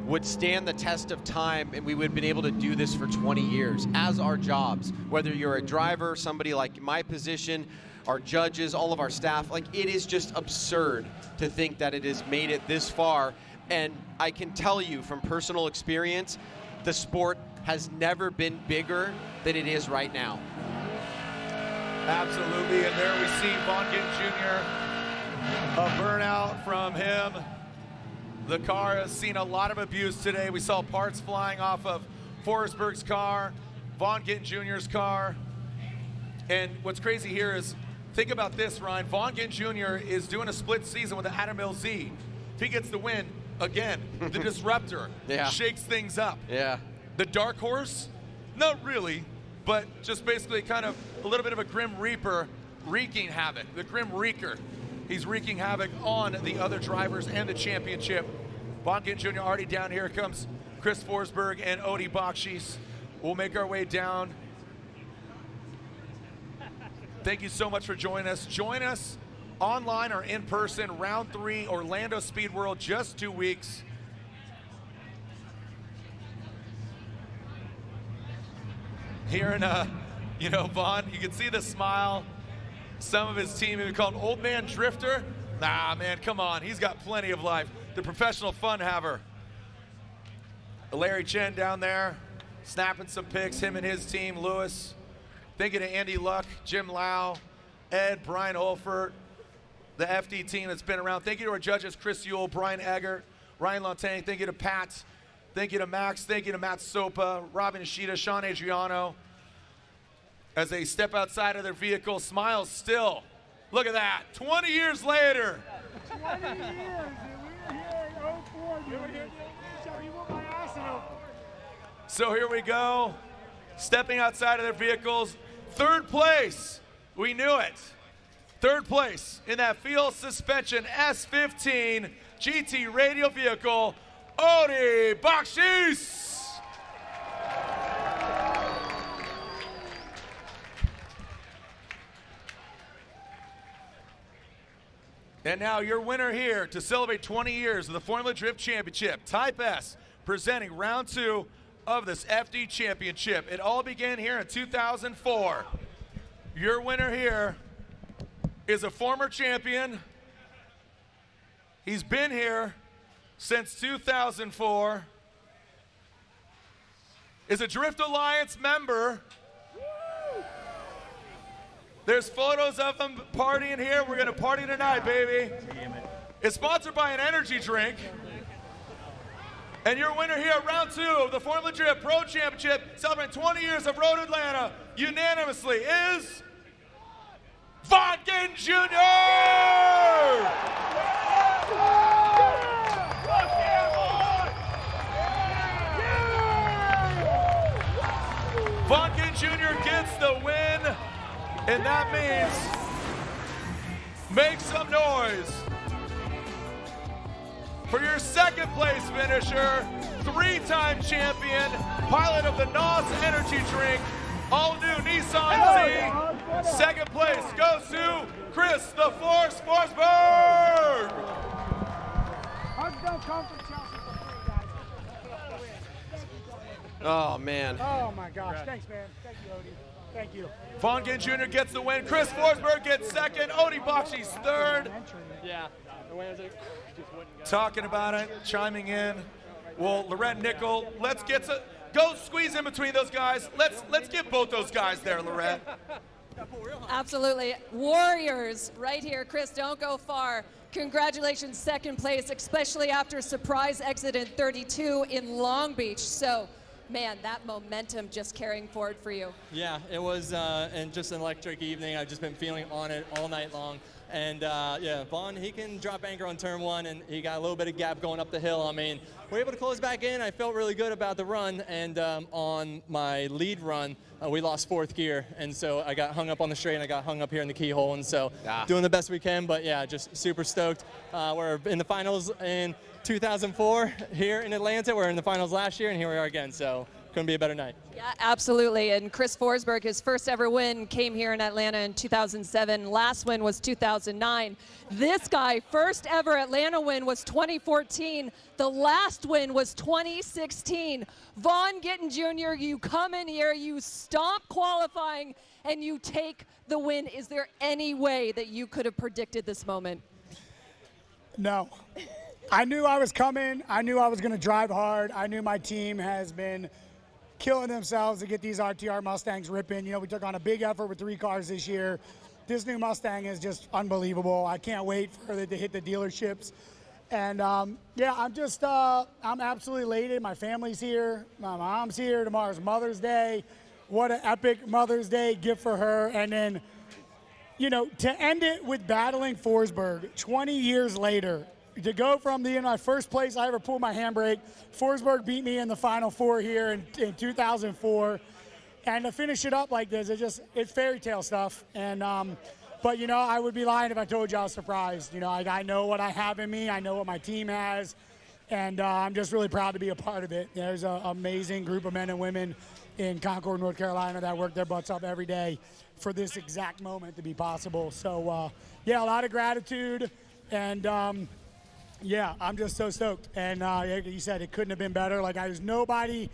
would stand the test of time, and we would have been able to do this for 20 years as our jobs? Whether you're a driver, somebody like my position, our judges, all of our staff, like, it is just absurd to think that it has made it this far. And I can tell you from personal experience, the sport has never been bigger than it is right now. Absolutely, and there we see Vaughn Gittin Jr., a burnout from him. The car has seen a lot of abuse today. We saw parts flying off of Forsberg's car, Vaughn Gittin Jr.'s car. And what's crazy here is, think about this, Ryan. Vaughn Gittin Jr. is doing a split season with the Adam LZ. If he gets the win, again, the disruptor shakes things up. Yeah. The dark horse? Not really, but just basically kind of a little bit of a Grim Reaper wreaking havoc. The Grim Reaker. He's wreaking havoc on the other drivers and the championship. Vaughn Gittin Jr. already down. Here comes Chris Forsberg and Odie Bakchis. We'll make our way down. Thank you so much for joining us. Join us online or in person, round 3, Orlando Speed World, just 2 weeks. Here in, Vaughn, you can see the smile. Some of his team even called Old Man Drifter. Nah, man, come on. He's got plenty of life. The professional fun haver. Larry Chen down there, snapping some pics, him and his team, Lewis. Thinking of Andy Luck, Jim Lau, Ed, Brian Olfert, the FD team that's been around. Thank you to our judges, Chris Yule, Brian Eggert, Ryan Lantagne. Thank you to Pat. Thank you to Max. Thank you to Matt Sopa, Robin Ishida, Sean Adriano. As they step outside of their vehicle, smiles still. Look at that, 20 years later. 20 years, and we were here in 04. You were here, you whooped my ass in 04. So here we go, stepping outside of their vehicles. Third place, we knew it. Third place in that field suspension S15 GT radial vehicle, Odie Bakchis. And now your winner here to celebrate 20 years of the Formula Drift Championship, Type S, presenting round 2 of this FD Championship. It all began here in 2004. Your winner here is a former champion. He's been here since 2004. Is a Drift Alliance member. There's photos of them partying here. We're gonna party tonight, baby. It's sponsored by an energy drink. And your winner here at round 2 of the Formula Drift Pro Championship, celebrating 20 years of Road Atlanta, unanimously is Vaughn Gittin Jr. Vaughn Gittin Jr. gets the win. And that means, make some noise for your second place finisher, 3-time champion, pilot of the NOS energy drink, all new Nissan Z. Second place goes to Chris the Force Forsberg. Oh, man. Oh, my gosh. Thanks, man. Thank you, Odie. Thank you. Vaughn Gittin Jr. gets the win. Chris Forsberg gets second. Odie Bakchis third. Yeah. Talking about it, chiming in. Well, Lorette Nickel, let's get to go squeeze in between those guys. Let's get both those guys there, Lorette. Absolutely. Warriors right here. Chris, don't go far. Congratulations, second place, especially after a surprise exit in 32 in Long Beach. So, man, that momentum just carrying forward for you. Yeah, it was and just an electric evening. I've just been feeling on it all night long. And yeah, Vaughn, he can drop anchor on turn 1, and he got a little bit of gap going up the hill. I mean, we're able to close back in. I felt really good about the run, and on my lead run, we lost 4th gear, and so I got hung up on the straight, and I got hung up here in the keyhole, and so doing the best we can, but yeah, just super stoked. We're in the finals in 2004 here in Atlanta. We're in the finals last year, and here we are again, so couldn't be a better night. Yeah, absolutely. And Chris Forsberg, his first ever win came here in Atlanta in 2007. Last win was 2009. This guy, first ever Atlanta win was 2014. The last win was 2016. Vaughn Gittin Jr., you come in here, you stomp qualifying, and you take the win. Is there any way that you could have predicted this moment? No. I knew I was coming. I knew I was going to drive hard. I knew my team has been killing themselves to get these RTR Mustangs ripping. You know, we took on a big effort with 3 cars this year. This new Mustang is just unbelievable. I can't wait for it to hit the dealerships. And yeah, I'm absolutely elated. My family's here. My mom's here. Tomorrow's Mother's Day. What an epic Mother's Day gift for her. And then, you know, to end it with battling Forsberg 20 years later, to go from my first place I ever pulled my handbrake. Forsberg beat me in the Final Four here in 2004. And to finish it up like this, it's fairy tale stuff. And but, you know, I would be lying if I told you I was surprised. You know, I know what I have in me. I know what my team has. And I'm just really proud to be a part of it. There's an amazing group of men and women in Concord, North Carolina that work their butts off every day for this exact moment to be possible. So, yeah, a lot of gratitude. And, yeah, I'm just so stoked. And like you said, it couldn't have been better. Like, there's nobody,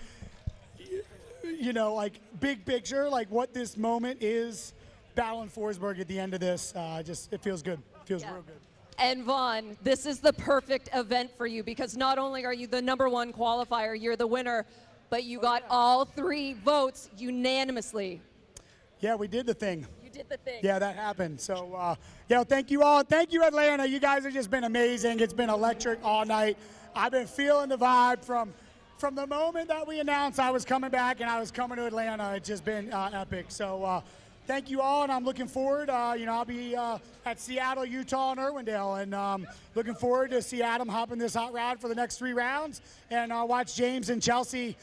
you know, like, big picture, like what this moment is. Battling Forsberg at the end of this, it feels good. It feels real good. And Vaughn, this is the perfect event for you because not only are you the #1 qualifier, you're the winner, but you got all 3 votes unanimously. Yeah, we did the thing. You did the thing. Yeah, that happened. So, yeah, thank you all. Thank you, Atlanta. You guys have just been amazing. It's been electric all night. I've been feeling the vibe from the moment that we announced I was coming back and I was coming to Atlanta. It's just been epic. So, thank you all, and I'm looking forward. You know, I'll be at Seattle, Utah, and Irwindale, and looking forward to see Adam hop in this hot rod for the next 3 rounds, and watch James and Chelsea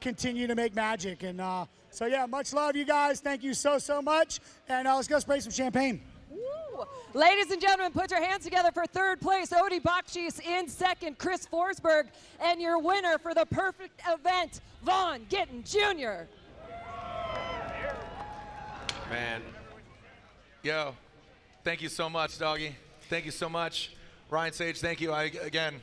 continue to make magic. And so, yeah, much love, you guys. Thank you so much, and let's go spray some champagne. Woo. Ladies and gentlemen, put your hands together for 3rd place, Bakchis in 2nd, Chris Forsberg, and your winner for the perfect event, Gittin Jr. Man. Yo, thank you so much, doggy. Thank you so much. Ryan Sage, thank you. Again.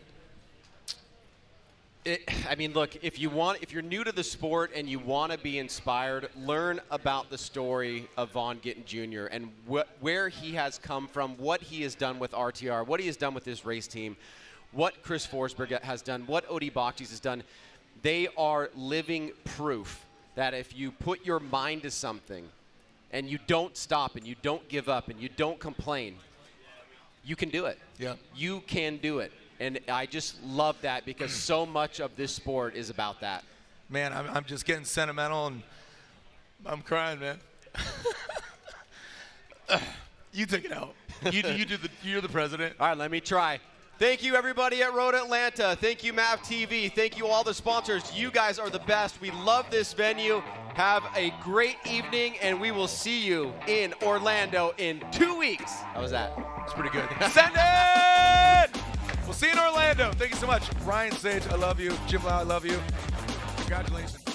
I mean, look, if you're new to the sport and you want to be inspired, learn about the story of Gittin Jr. and where he has come from, what he has done with RTR, what he has done with his race team, what Chris Forsberg has done, what Bakchis has done. They are living proof that if you put your mind to something, and you don't stop and you don't give up and you don't complain, you can do it. Yeah. You can do it. And I just love that because so much of this sport is about that. Man, I'm just getting sentimental and I'm crying, man. You take it out. You're the president. All right, let me try. Thank you, everybody at Road Atlanta. Thank you, MAV TV. Thank you, all the sponsors. You guys are the best. We love this venue. Have a great evening, and we will see you in Orlando in 2 weeks. How was that? It's pretty good. Send it! We'll see you in Orlando. Thank you so much. Ryan Sage, I love you. Jim Lau, I love you. Congratulations.